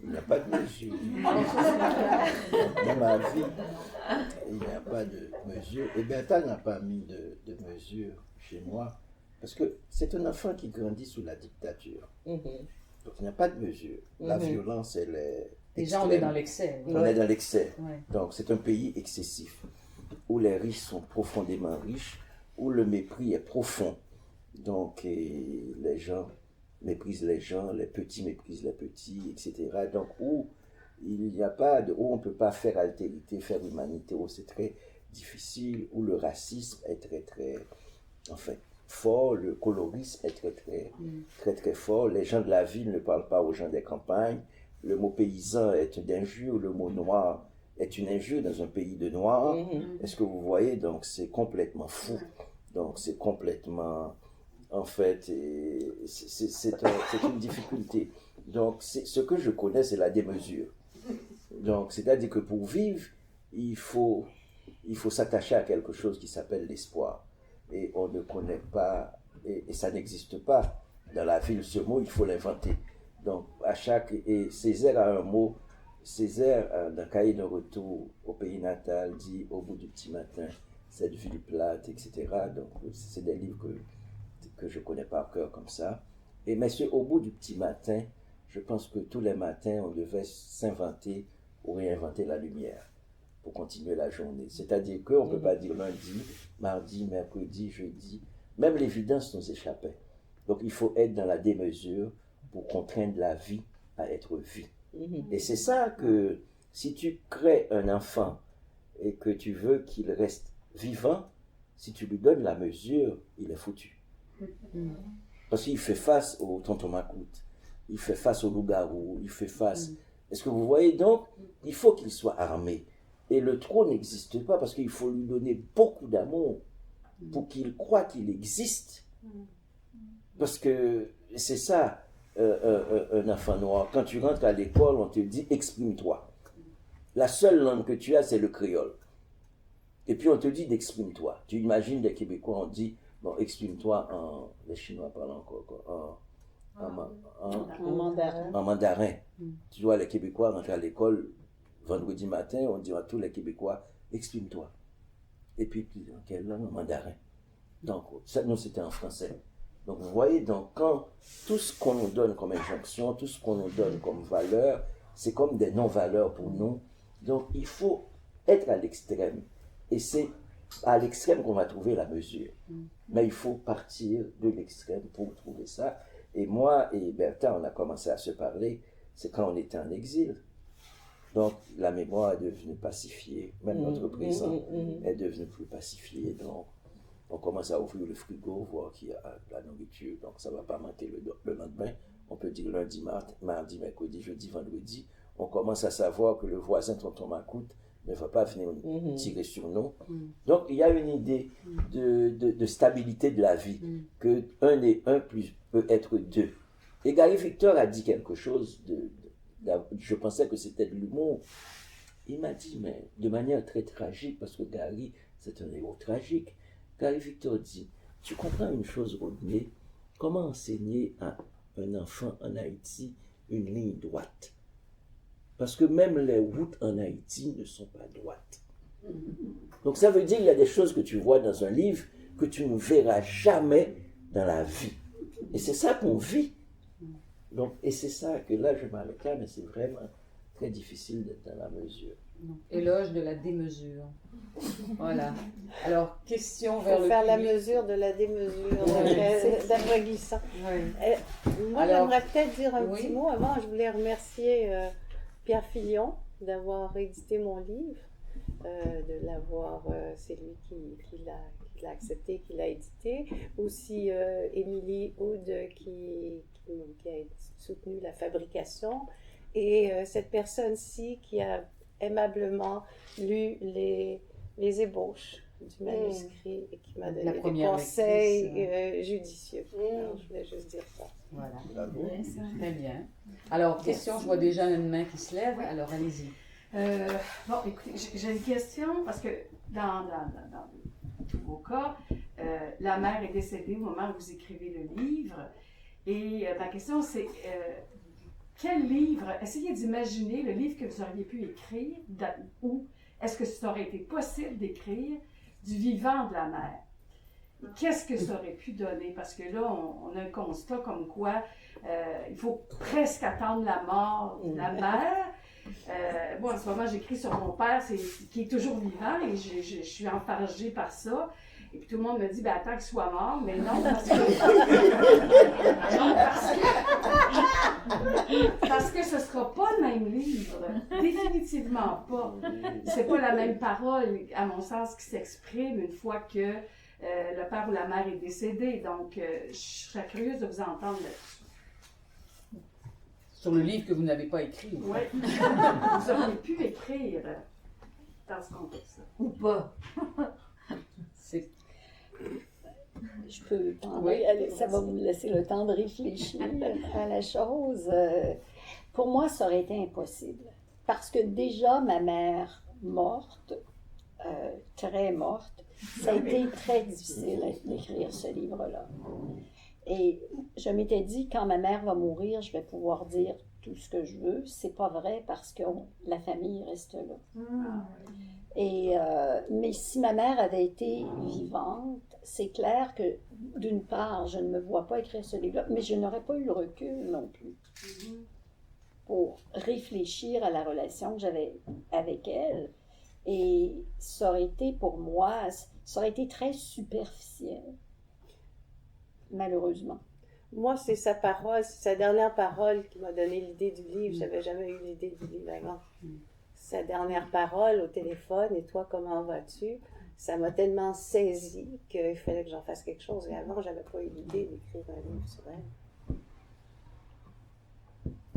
il n'y a pas de mesure. Dans ma vie, il n'y a pas de mesure. Et Bertha n'a pas mis de mesure chez moi. Parce que c'est un enfant qui grandit sous la dictature. Donc il n'y a pas de mesure. La violence, elle est Déjà, on est dans l'excès. On est dans l'excès. Ouais. Donc c'est un pays excessif, où les riches sont profondément riches, où le mépris est profond. Donc et les gens méprisent les gens, les petits méprisent les petits, etc. Donc où il n'y a pas de, où on ne peut pas faire altérité, faire humanité, où c'est très difficile, où le racisme est très très, en fait, fort, le colorisme est très très fort. Les gens de la ville ne parlent pas aux gens des campagnes. Le mot paysan est une injure, le mot noir est une injure dans un pays de noirs. Est-ce que vous voyez? Donc c'est complètement fou. Donc c'est complètement, en fait, c'est une difficulté. Donc ce que je connais, c'est la démesure. Donc c'est-à-dire que pour vivre, il faut s'attacher à quelque chose qui s'appelle l'espoir. Et on ne connaît pas, et ça n'existe pas dans la ville, ce mot, il faut l'inventer. Donc, et Césaire a un mot, Césaire, dans Cahiers de retour au pays natal, dit au bout du petit matin, cette ville plate, etc. Donc, c'est des livres que je connais par cœur comme ça. Et mais au bout du petit matin, je pense que tous les matins, on devait s'inventer ou réinventer la lumière pour continuer la journée. C'est-à-dire qu'on ne peut pas dire lundi, mardi, mercredi, jeudi. Même l'évidence nous échappait. Donc il faut être dans la démesure pour contraindre la vie à être vie. Et c'est ça que si tu crées un enfant et que tu veux qu'il reste vivant, si tu lui donnes la mesure, il est foutu. Parce qu'il fait face au tonton Macoute, il fait face au loup-garou, il fait face... Est-ce que vous voyez? Donc, il faut qu'il soit armé. Et le trop n'existe pas parce qu'il faut lui donner beaucoup d'amour pour qu'il croie qu'il existe. Parce que c'est ça, un enfant noir. Quand tu rentres à l'école, on te dit exprime-toi. La seule langue que tu as, c'est le créole. Et puis on te dit d'exprime-toi. Tu imagines des Québécois, on dit, bon, exprime-toi en... Les Chinois parlent encore quoi, en mandarin. Tu vois, les Québécois rentrent à l'école vendredi matin, on dit à tous les Québécois, exprime-toi. Et puis, en quelle langue? En mandarin. Donc, ça, nous, c'était en français. Donc, vous voyez, donc, quand tout ce qu'on nous donne comme injonction, tout ce qu'on nous donne comme valeur, c'est comme des non-valeurs pour nous. Donc, il faut être à l'extrême. Et c'est à l'extrême qu'on va trouver la mesure. Mais il faut partir de l'extrême pour trouver ça. Et moi et Bertha, on a commencé à se parler, c'est quand on était en exil. Donc, la mémoire est devenue pacifiée. Même notre présent est devenu plus pacifié. Donc, on commence à ouvrir le frigo, voir qu'il y a de la nourriture. Donc, ça ne va pas manquer le lendemain. On peut dire lundi, mardi, mercredi, jeudi, vendredi. On commence à savoir que le voisin, tonton Macoute, ne va pas venir tirer sur nous. Donc, il y a une idée de stabilité de la vie, que 1 et 1 peut être 2. Et Gary Victor a dit quelque chose je pensais que c'était de l'humour. Il m'a dit, mais de manière très tragique, parce que Gary, c'est un héros tragique. Gary Victor dit, tu comprends une chose, Rodney, comment enseigner à un enfant en Haïti une ligne droite? Parce que même les routes en Haïti ne sont pas droites. Donc ça veut dire qu'il y a des choses que tu vois dans un livre que tu ne verras jamais dans la vie. Et c'est ça qu'on vit. Donc, et c'est ça que là, je m'arrête là, mais c'est vraiment très difficile d'être dans la mesure. Non. Éloge de la démesure. Voilà. Alors, question vers Pour le faire la public. mesure de la démesure, Ouais. d'après Glissant. Oui. Moi, Alors, j'aimerais peut-être dire un oui. petit mot avant. Je voulais remercier Pierre Fillon d'avoir édité mon livre, de l'avoir, c'est lui qui l'a accepté, qui l'a édité. Aussi Émilie Aude qui a soutenu la fabrication. Et cette personne-ci qui a aimablement lu les ébauches du manuscrit et qui m'a La donné des première conseils lectrice, judicieux. Alors, je voulais juste dire ça. Voilà. Bravo. Très bien. Alors, question, je vois déjà une main qui se lève. Alors, allez-y. Bon, écoutez, j'ai une question parce que dans tous vos cas, la mère est décédée au moment où vous écrivez le livre. Et ma question, c'est quel livre, essayez d'imaginer le livre que vous auriez pu écrire, ou est-ce que ça aurait été possible d'écrire du vivant de la mère? Qu'est-ce que ça aurait pu donner? Parce que là, on a un constat comme quoi il faut presque attendre la mort de la mère. Moi, en ce moment, j'écris sur mon père, qui est toujours vivant, et je suis enfargée par ça. Et puis tout le monde me dit, ben attends qu'il soit mort, mais non, parce que... non, parce que ce ne sera pas le même livre. Définitivement pas. C'est pas la même parole, à mon sens, qui s'exprime une fois que le père ou la mère est décédé. Donc, je serais curieuse de vous entendre là-dessus. Sur le livre que vous n'avez pas écrit. Oui. Vous auriez pu écrire dans ce contexte-là. Ou pas. C'est Je peux prendre, Oui. allez, ça va vous laisser le temps de réfléchir à la chose. Pour moi, ça aurait été impossible. Parce que déjà, ma mère morte, très morte, ça a été très difficile d'écrire ce livre-là. Et je m'étais dit, quand ma mère va mourir, je vais pouvoir dire tout ce que je veux. C'est pas vrai parce que la famille reste là. Et, mais si ma mère avait été vivante, c'est clair que, d'une part, je ne me vois pas écrire ce livre-là, mais je n'aurais pas eu le recul non plus pour réfléchir à la relation que j'avais avec elle. Et ça aurait été pour moi, ça aurait été très superficiel, malheureusement. Moi, c'est sa parole, c'est sa dernière parole qui m'a donné l'idée du livre. J'avais jamais eu l'idée du livre avant. Sa dernière parole au téléphone, et toi, comment vas-tu? Ça m'a tellement saisi qu'il fallait que j'en fasse quelque chose. Et avant, j'avais pas eu l'idée d'écrire un livre sur elle.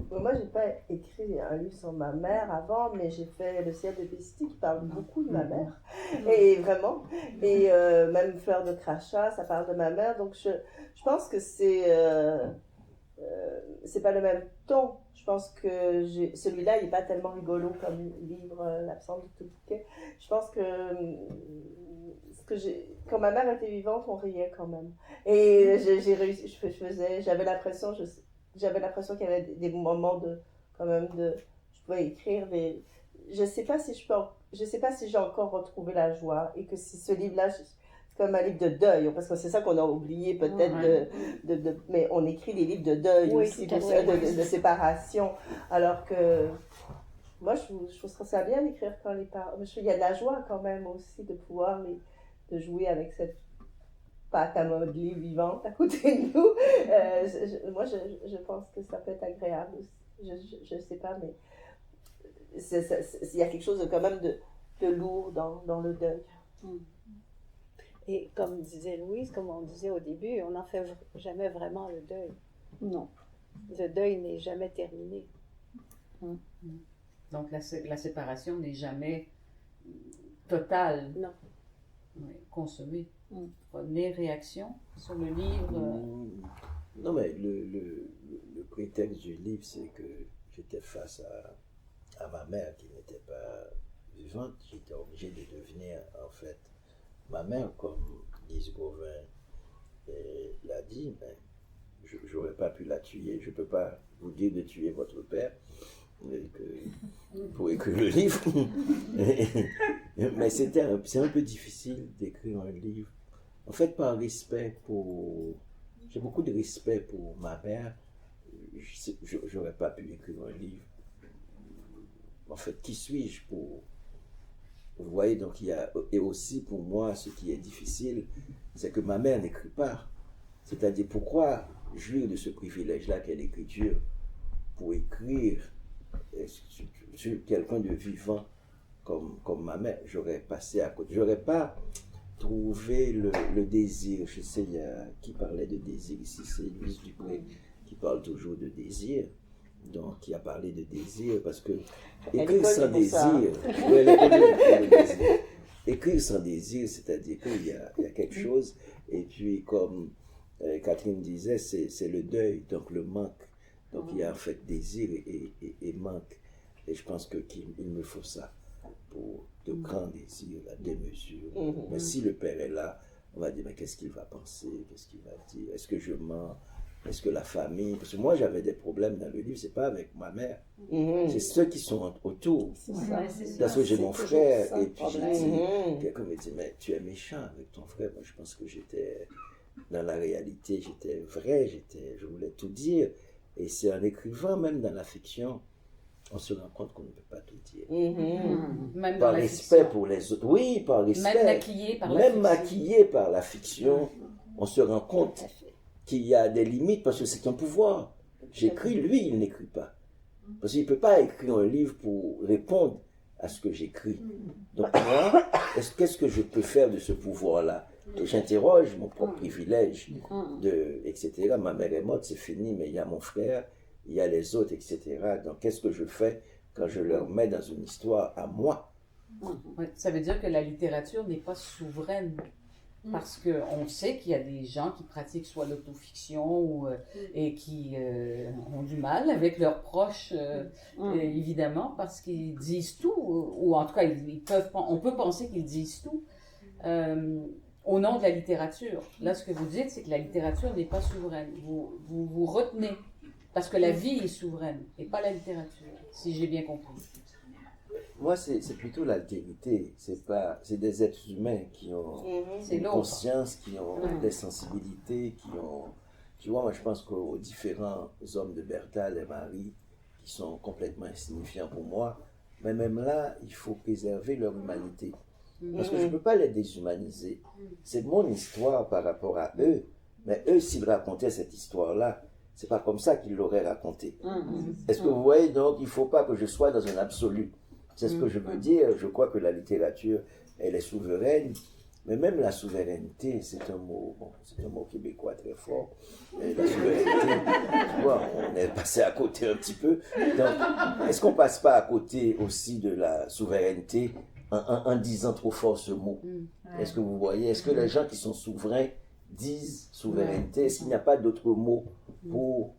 Bon, moi, j'ai pas écrit un livre sur ma mère avant, mais j'ai fait Le ciel de Pisty qui parle beaucoup de ma mère. Et vraiment. Et même Fleur de crachat, ça parle de ma mère. Donc, je pense que c'est pas le même ton. Je pense que celui-là, il n'est pas tellement rigolo comme livre L'absence du tout bouquet. Je pense que, quand ma mère était vivante, on riait quand même. Et j'ai réussi, j'avais l'impression qu'il y avait des moments je pouvais écrire je sais pas si j'ai encore retrouvé la joie, et que si ce livre-là, c'est comme un livre de deuil, parce que c'est ça qu'on a oublié peut-être, mais on écrit des livres de deuil aussi, de séparation, alors que moi je trouve ça bien d'écrire quand les parents, il y a de la joie quand même aussi de pouvoir de jouer avec cette pâte à modeler vivante à côté de nous. Moi je pense que ça peut être agréable aussi, je sais pas, mais il y a quelque chose de quand même de lourd dans le deuil. Et comme disait Louise, comme on disait au début, on n'en fait jamais vraiment le deuil. Non. Le deuil n'est jamais terminé. Donc la séparation n'est jamais totale. Non. Oui, consommée. Mes réactions sur le livre. Non, mais le prétexte du livre, c'est que j'étais face à ma mère qui n'était pas vivante. J'étais obligé de devenir, en fait, ma mère, comme Lise Gauvin l'a dit. Mais j'aurais pas pu la tuer. Je peux pas vous dire de tuer votre père pour écrire le livre. Mais c'est un peu difficile d'écrire un livre. En fait, par respect j'ai beaucoup de respect pour ma mère. J'aurais pas pu écrire un livre. En fait, qui suis-je pour Vous voyez, donc il y a, et aussi pour moi, ce qui est difficile, c'est que ma mère n'écrit pas. C'est-à-dire, pourquoi jouir de ce privilège-là qu'est l'écriture pour écrire sur quelqu'un de vivant comme ma mère? J'aurais passé à côté. J'aurais pas trouvé le désir. Je sais, il y a qui parlait de désir ici, c'est Louise Dupré qui parle toujours de désir. Donc, qui a parlé de désir, parce que écrire sans désir, ouais, elle est connue pour le désir. Écrire sans désir, c'est-à-dire qu'il y a quelque chose, et puis comme Catherine disait, c'est le deuil, donc le manque. Donc il y a en fait désir et manque. Et je pense qu'il me faut ça pour de grands désirs, la démesure. Mais si le père est là, on va dire, mais qu'est-ce qu'il va penser, qu'est-ce qu'il va dire, est-ce que je mens? Est-ce que la famille... Parce que moi, j'avais des problèmes dans le livre, c'est pas avec ma mère. C'est ceux qui sont autour. Parce que j'ai mon frère, et puis j'ai dit... Quelqu'un me dit, mais tu es méchant avec ton frère. Moi, je pense que j'étais... Dans la réalité, j'étais vrai, je voulais tout dire. Et c'est en écrivant, même dans la fiction, on se rend compte qu'on ne peut pas tout dire. Même Par dans la respect fiction. pour les autres. Oui, par respect. Même maquillé par la Même fiction. maquillé par la fiction, on se rend compte qu'il y a des limites parce que c'est un pouvoir. J'écris, lui, il n'écrit pas. Parce qu'il ne peut pas écrire un livre pour répondre à ce que j'écris. Donc moi, qu'est-ce que je peux faire de ce pouvoir-là? Et j'interroge mon propre privilège, etc. Ma mère est morte, c'est fini, mais il y a mon frère, il y a les autres, etc. Donc qu'est-ce que je fais quand je leur mets dans une histoire à moi? Ouais, ça veut dire que la littérature n'est pas souveraine. Parce qu'on sait qu'il y a des gens qui pratiquent soit l'autofiction et qui ont du mal avec leurs proches, évidemment, parce qu'ils disent tout, ou en tout cas, on peut penser qu'ils disent tout au nom de la littérature. Là, ce que vous dites, c'est que la littérature n'est pas souveraine. Vous retenez, parce que la vie est souveraine, et pas la littérature, si j'ai bien compris. Moi, c'est plutôt l'altérité. C'est des êtres humains qui ont une conscience, qui ont des sensibilités, qui ont... Tu vois, moi, je pense qu'aux différents hommes de Bertal et Marie, qui sont complètement insignifiants pour moi, mais même là, il faut préserver leur humanité. Parce que je ne peux pas les déshumaniser. C'est mon histoire par rapport à eux. Mais eux, s'ils racontaient cette histoire-là, c'est pas comme ça qu'ils l'auraient racontée. Est-ce que vous voyez? Donc, il ne faut pas que je sois dans un absolu. C'est ce que je veux dire. Je crois que la littérature, elle est souveraine. Mais même la souveraineté, c'est un mot québécois très fort. Et la souveraineté, tu vois, on est passé à côté un petit peu. Donc, est-ce qu'on ne passe pas à côté aussi de la souveraineté en disant trop fort ce mot? Est-ce que vous voyez? Est-ce que les gens qui sont souverains disent souveraineté? Est-ce qu'il n'y a pas d'autres mots pour...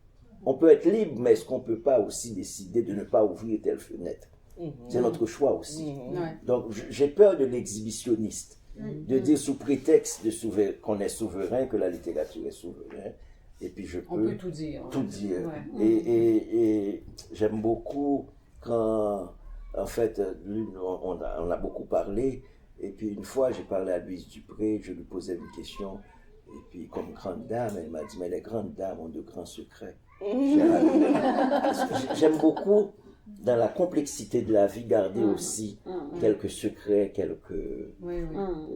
On peut être libre, mais est-ce qu'on ne peut pas aussi décider de ne pas ouvrir telle fenêtre? C'est notre choix aussi. Donc, j'ai peur de l'exhibitionniste, de dire sous prétexte qu'on est souverain, que la littérature est souveraine, et puis On peut tout dire. Tout dire. Et j'aime beaucoup quand, en fait, on a beaucoup parlé, et puis une fois, j'ai parlé à Louise Dupré, je lui posais une question, et puis comme grande dame, elle m'a dit, mais les grandes dames ont de grands secrets. J'aime beaucoup, dans la complexité de la vie, garder aussi quelques secrets,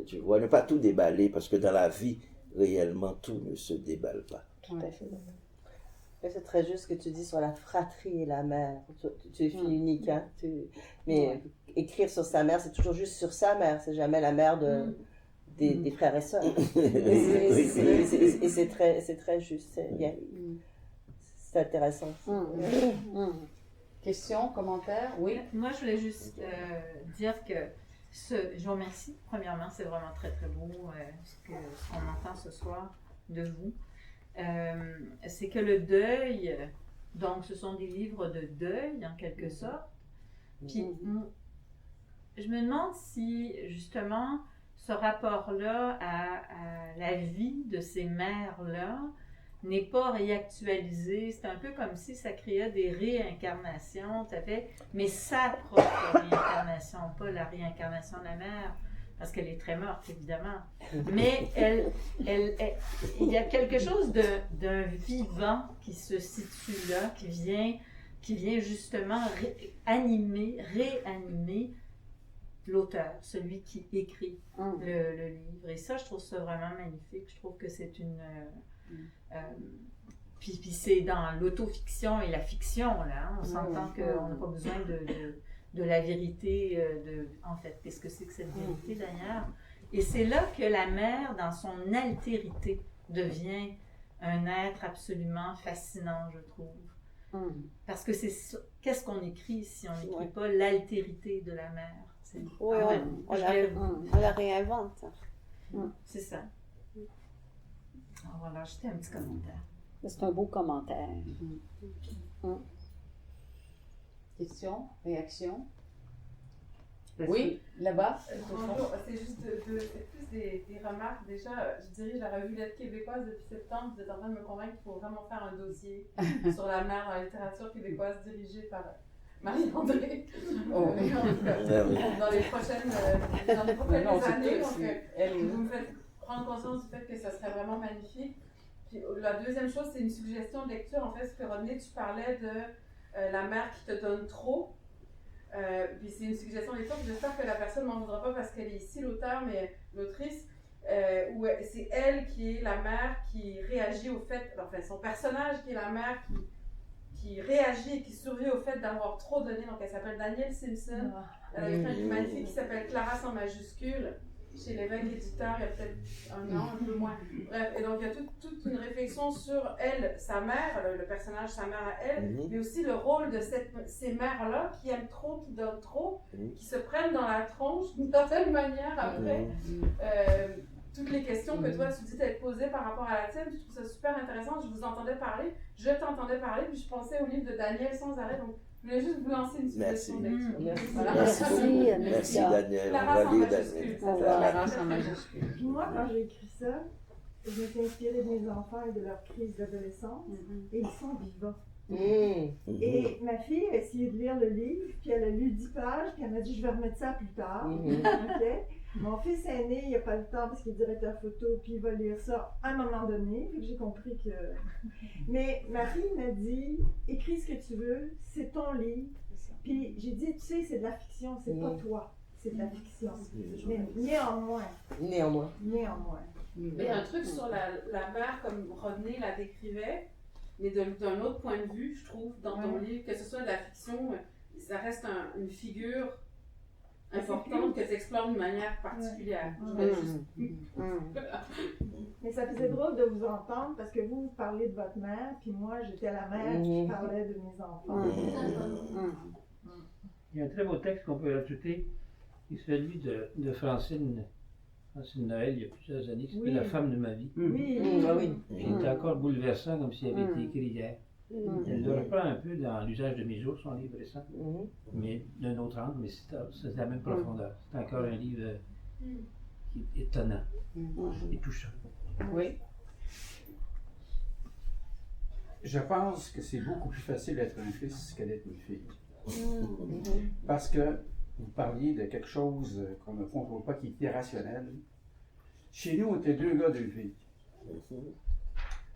tu vois, ne pas tout déballer, parce que dans la vie, réellement, tout ne se déballe pas. Tout à fait. C'est très juste ce que tu dis sur la fratrie et la mère. Tu es fille unique, hein? Mais écrire sur sa mère, c'est toujours juste sur sa mère, c'est jamais la mère des frères et sœurs. Et c'est très juste, c'est bien. C'est intéressant. Questions, commentaires? Oui. Moi, je voulais juste dire que je vous remercie. Premièrement, c'est vraiment très, très beau ce qu'on entend ce soir de vous. C'est que le deuil, donc ce sont des livres de deuil en quelque sorte. Puis, je me demande si justement ce rapport-là à la vie de ces mères-là n'est pas réactualisé. C'est un peu comme si ça créait des réincarnations, tout à fait, mais sa propre réincarnation, pas la réincarnation de la mère, parce qu'elle est très morte, évidemment. Mais il y a quelque chose d'un vivant qui se situe là, qui vient justement réanimer l'auteur, celui qui écrit le livre. Et ça, je trouve ça vraiment magnifique. Je trouve que c'est une... puis c'est dans l'autofiction et la fiction, là. On s'entend qu'on n'a pas besoin de la vérité, en fait, qu'est-ce que c'est que cette vérité, d'ailleurs? Et c'est là que la mère, dans son altérité, devient un être absolument fascinant, je trouve. Parce que c'est ça. Qu'est-ce qu'on écrit si on n'écrit pas l'altérité de la mère? Oui, on la réinvente. C'est ça. Alors, voilà, j'étais un petit commentaire. C'est un beau commentaire. Questions? Réactions? Oui, là-bas. Bonjour, c'est juste c'est plus des remarques. Déjà, je dirige la revue Lettres québécoise depuis septembre. Vous êtes en train de me convaincre qu'il faut vraiment faire un dossier sur la mère dans la littérature québécoise dirigé par Marie-André. Dans les prochaines années. Donc, vous me faites prendre conscience du fait que ça serait vraiment magnifique. Puis la deuxième chose, c'est une suggestion de lecture. En fait, ce que Rodney, tu parlais de la mère qui te donne trop. Puis c'est une suggestion de lecture. J'espère que la personne ne m'en voudra pas parce qu'elle est ici, l'auteur, mais l'autrice, où c'est elle qui est la mère qui réagit au fait, enfin son personnage qui est la mère qui réagit et qui survit au fait d'avoir trop donné. Donc elle s'appelle Danielle Simpson. Elle a écrit un livre magnifique qui s'appelle Clara sans majuscule, chez l'évêque éditeur, il y a peut-être un an, un peu moins. Bref, et donc il y a toute une réflexion sur elle, sa mère, le personnage, sa mère à elle, mais aussi le rôle de ces mères-là qui aiment trop, qui donnent trop, qui se prennent dans la tronche d'une certaine manière après. Toutes les questions que toi tu dis t'être posées par rapport à la tienne, je trouve ça super intéressant. Je vous entendais parler, je t'entendais parler, puis je pensais au livre de Daniel sans arrêt. Donc je voulais juste vous lancer une suggestion de lecture. Voilà. Merci Daniel. On va lire Daniel. Clara sans majuscule. Moi, quand j'ai écrit ça, je me suis inspirée de mes enfants et de leur crise d'adolescence, et ils sont vivants. Et ma fille a essayé de lire le livre, puis elle a lu 10 pages, puis elle m'a dit je vais remettre ça plus tard. Okay? Mon fils aîné, il n'a pas le temps parce qu'il est directeur photo, puis il va lire ça à un moment donné. Puis j'ai compris que. Mais ma fille m'a dit écris ce que tu veux, c'est ton livre. Puis j'ai dit tu sais, c'est de la fiction, c'est pas toi, c'est de la fiction. Mais néanmoins. Mais un truc sur la mère, comme Rodney la décrivait, mais d'un autre point de vue, je trouve, dans ton livre, que ce soit de la fiction, ça reste une figure importante que tu explores d'une manière particulière. Mais ça faisait drôle de vous entendre parce que vous parlez de votre mère, puis moi j'étais la mère qui parlait de mes enfants. Il y a un très beau texte qu'on peut ajouter, qui est celui de Francine Noël, il y a plusieurs années, qui s'appelle La femme de ma vie. Il était encore bouleversant comme s'il avait été écrit hier. Elle le reprend un peu dans L'usage de mes jours, son livre récent, mais d'un autre angle, mais c'est la même profondeur. C'est encore un livre qui est étonnant et touchant. Oui. Je pense que c'est beaucoup plus facile d'être un fils que d'être une fille. Parce que vous parliez de quelque chose qu'on ne contrôle pas, qui est irrationnel. Chez nous, on était 2 gars, 2 filles.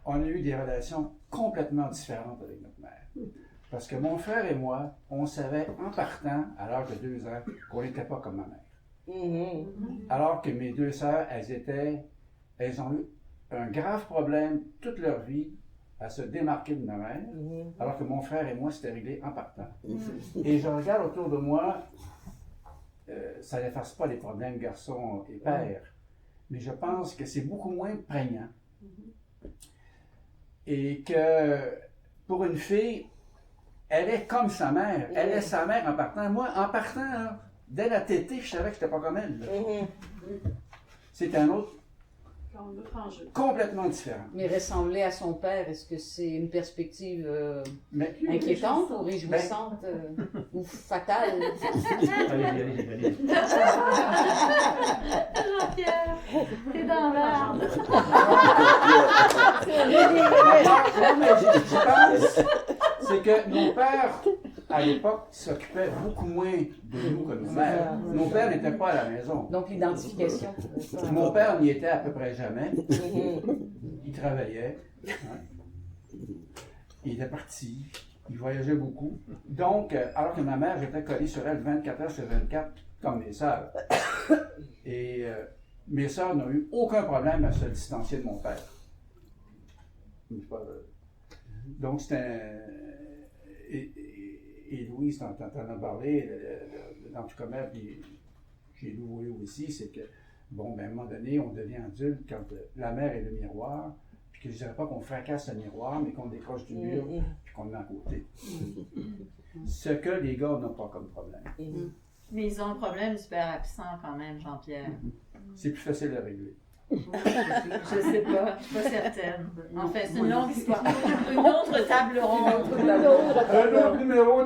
On a eu des relations complètement différentes avec notre mère. Parce que mon frère et moi, on savait en partant, à l'âge de 2 ans, qu'on n'était pas comme ma mère. Alors que mes 2 sœurs, elles ont eu un grave problème toute leur vie à se démarquer de ma mère, alors que mon frère et moi, c'était réglé en partant. Et je regarde autour de moi, ça n'efface pas les problèmes garçons et pères, mais je pense que c'est beaucoup moins prégnant. Et que pour une fille, elle est comme sa mère. Elle est sa mère en partant. Moi, en partant, là, dès la tétée, je savais que je n'étais pas comme elle. C'est un autre enjeu. Complètement différent. Mais ressembler à son père, est-ce que c'est une perspective inquiétante ou réjouissante ou fatale? Allez. Jean-Pierre, t'es dans l'art. Je pense, c'est que nos pères, à l'époque, s'occupaient beaucoup moins de nous que nos mères. Nos pères n'étaient pas à la maison. Donc l'identification. Mon père n'y était à peu près jamais. Il travaillait. Il était parti. Il voyageait beaucoup. Donc, alors que ma mère, j'étais collé sur elle 24 heures sur 24, comme mes sœurs. Et mes sœurs n'ont eu aucun problème à se distancier de mon père. Donc, et Louise, t'en as parlé, dans tout commerce, puis j'ai loué aussi, c'est que, bon, ben, à un moment donné, on devient adulte quand la mère est le miroir, puis que je ne dirais pas qu'on fracasse le miroir, mais qu'on décroche du mur, puis qu'on le met à côté. Ce que les gars n'ont pas comme problème. Mais ils ont le problème du père absent quand même, Jean-Pierre. C'est plus facile à régler. Je sais pas, je suis pas certaine. Enfin, c'est une longue histoire. Une autre table ronde. Un autre numéro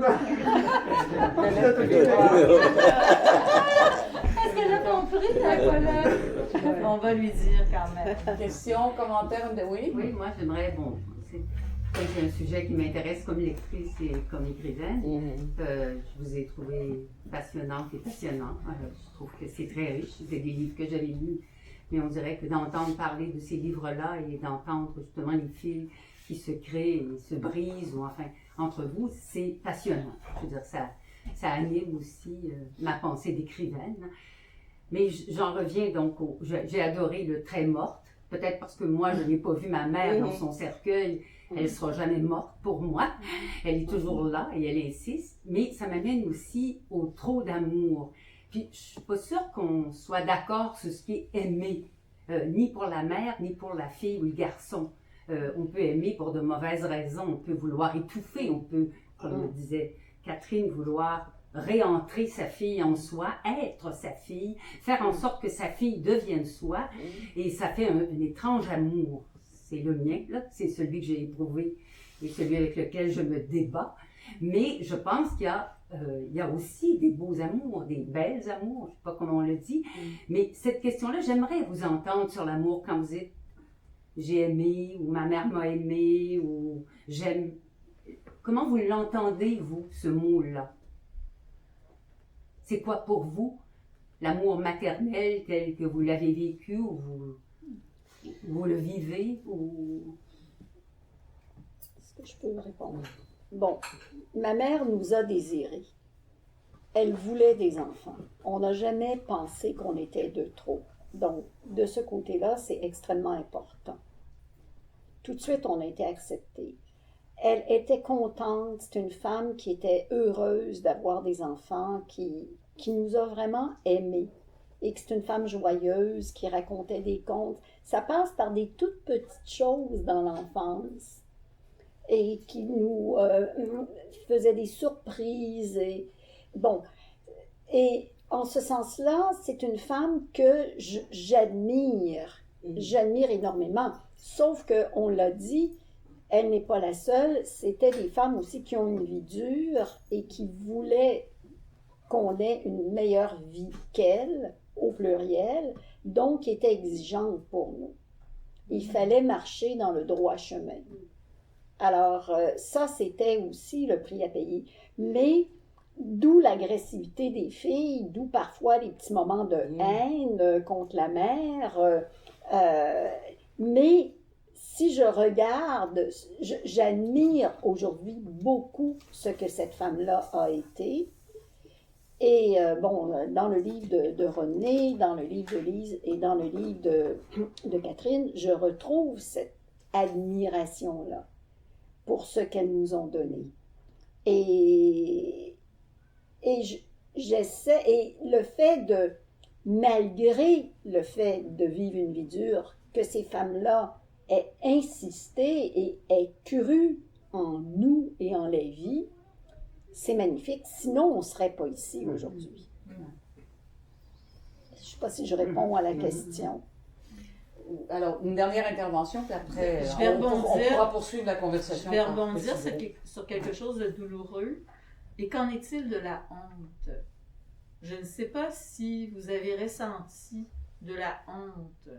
Est-ce qu'elle a compris, la collègue? On va lui dire quand même. Question, commentaire, oui? Oui, moi j'aimerais, c'est un sujet qui m'intéresse comme lectrice et comme écrivaine. Je vous ai trouvé passionnante et passionnant. Je trouve que c'est très riche. C'est des livres que j'avais lus. Mais on dirait que d'entendre parler de ces livres-là et d'entendre justement les fils qui se créent et se brisent, ou enfin, entre vous, c'est passionnant. Je veux dire, ça anime aussi ma pensée d'écrivaine. Mais j'en reviens donc j'ai adoré le Très morte, peut-être parce que moi, je n'ai pas vu ma mère dans son cercueil. Elle ne sera jamais morte pour moi. Elle est toujours là et elle insiste. Mais ça m'amène aussi au trop d'amour. Puis, je ne suis pas sûre qu'on soit d'accord sur ce qui est aimé, ni pour la mère, ni pour la fille ou le garçon. On peut aimer pour de mauvaises raisons, on peut vouloir étouffer, on peut, comme le disait Catherine, vouloir réentrer sa fille en soi, être sa fille, faire en sorte que sa fille devienne soi, et ça fait un étrange amour. C'est le mien, là, c'est celui que j'ai éprouvé et celui avec lequel je me débat. Mais je pense qu'il y a aussi des beaux amours, des belles amours, je ne sais pas comment on le dit, mais cette question-là, j'aimerais vous entendre sur l'amour quand vous dites « j'ai aimé » ou « ma mère m'a aimé » ou « j'aime ». Comment vous l'entendez, vous, ce mot-là? C'est quoi pour vous l'amour maternel tel que vous l'avez vécu ou vous le vivez ou... Est-ce que je peux répondre? Bon, ma mère nous a désirés. Elle voulait des enfants. On n'a jamais pensé qu'on était de trop. Donc, de ce côté-là, c'est extrêmement important. Tout de suite, on a été acceptés. Elle était contente. C'est une femme qui était heureuse d'avoir des enfants, qui nous a vraiment aimés. Et que c'est une femme joyeuse, qui racontait des contes. Ça passe par des toutes petites choses dans l'enfance. Et qui nous faisait des surprises. Et, bon, et en ce sens-là, c'est une femme que j'admire. J'admire énormément. Sauf qu'on l'a dit, elle n'est pas la seule. C'était des femmes aussi qui ont une vie dure et qui voulaient qu'on ait une meilleure vie qu'elle, au pluriel, donc qui étaient exigeantes pour nous. Il fallait marcher dans le droit chemin. Alors, ça, c'était aussi le prix à payer. Mais, d'où l'agressivité des filles, d'où parfois les petits moments de haine contre la mère. Mais, si je regarde, j'admire aujourd'hui beaucoup ce que cette femme-là a été. Et, dans le livre de René, dans le livre de Lise et dans le livre de Catherine, je retrouve cette admiration-là pour ce qu'elles nous ont donné. Et j'essaie, et le fait malgré le fait de vivre une vie dure, que ces femmes-là aient insisté et aient cru en nous et en la vie, c'est magnifique. Sinon, on ne serait pas ici aujourd'hui. Je ne sais pas si je réponds à la question. Alors, une dernière intervention, puis après, je vais on pourra poursuivre la conversation. Je vais rebondir sur quelque chose de douloureux. Et qu'en est-il de la honte? Je ne sais pas si vous avez ressenti de la honte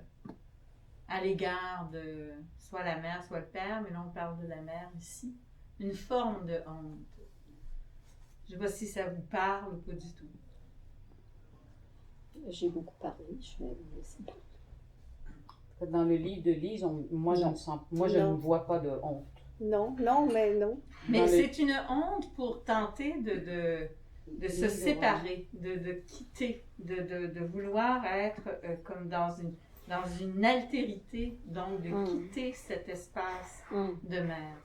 à l'égard de soit la mère, soit le père, mais là on parle de la mère ici. Une forme de honte. Je ne sais pas si ça vous parle ou pas du tout. J'ai beaucoup parlé, je vais vous laisser parler. Dans le livre de Lise, je ne vois pas de honte. Non. Mais c'est une honte pour tenter de se séparer, de quitter, de vouloir être comme dans une altérité, donc de quitter cet espace de mer.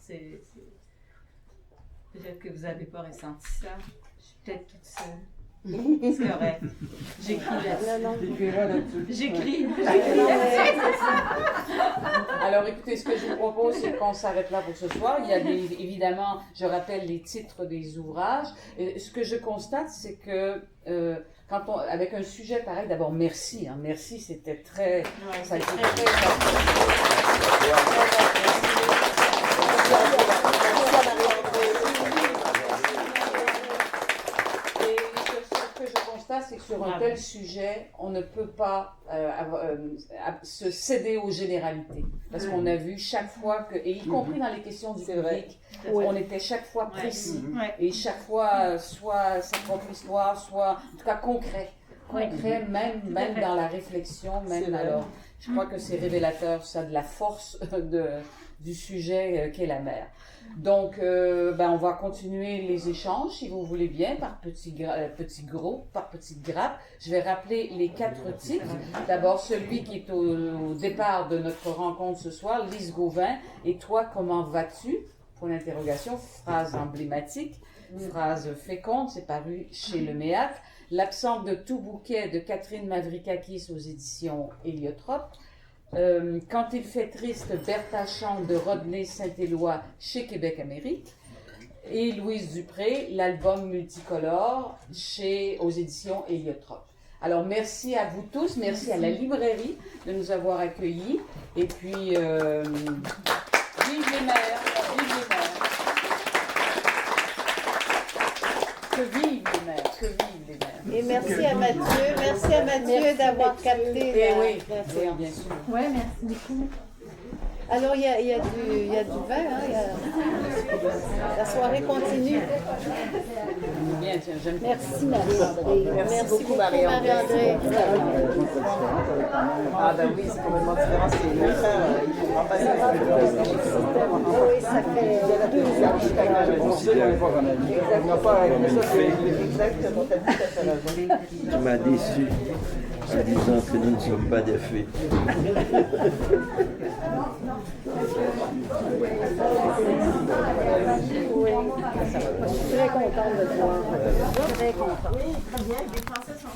Peut-être que vous n'avez pas ressenti ça. Je suis peut-être toute seule. C'est correct. J'écris là-dessus. J'écris. Alors écoutez, ce que je vous propose, c'est qu'on s'arrête là pour ce soir. Il y a évidemment, je rappelle les titres des ouvrages. Et ce que je constate, c'est que avec un sujet pareil, d'abord merci. Merci, c'était très... Ouais, ça a été très très... C'est que sur un tel sujet, on ne peut pas se céder aux généralités. Parce qu'on a vu chaque fois que, et y compris dans les questions du public, on était chaque fois précis. Et chaque fois, soit sa propre histoire, soit en tout cas concret. Concret, même dans la réflexion, même alors. Je crois que c'est révélateur, ça, de la force du sujet qu'est la mer. Donc, on va continuer les échanges, si vous voulez bien, par petits groupes, par petites grappes. Je vais rappeler les 4 titres. D'abord, celui qui est au départ de notre rencontre ce soir, Lise Gauvin. Et toi, comment vas-tu? Pour l'interrogation, phrase emblématique, phrase féconde, c'est paru chez Le Méac. L'absente de tout bouquet de Catherine Mavrikakis aux éditions Héliotrope. Quand il fait triste, Bertha chante de Rodney Saint-Éloi chez Québec Amérique. Et Louise Dupré, l'album multicolore aux éditions Héliotrope. Alors merci à vous tous, merci à la librairie de nous avoir accueillis. Et puis, vive les mères, vive les mères. Que vivent les mères, que vivent les mères. Et merci à Mathieu d'avoir capté. Oui, bien sûr. Oui, merci beaucoup. Alors, il y a du vin, la soirée continue. Bien, j'aime. Merci Marie-André. Merci beaucoup Marie-André. Ah ben oui, c'est complètement différent, c'est le frère, il faut en passer. Oui, ça fait 2 ans. On sait qu'on n'est pas en avis. On n'a pas avec ça, c'est exactement, t'as tout à fait raison. Tu m'as déçu en disant que nous ne sommes pas des fées. Oui, je suis très contente de te voir. Très contente. Oui, très bien, les Français sont...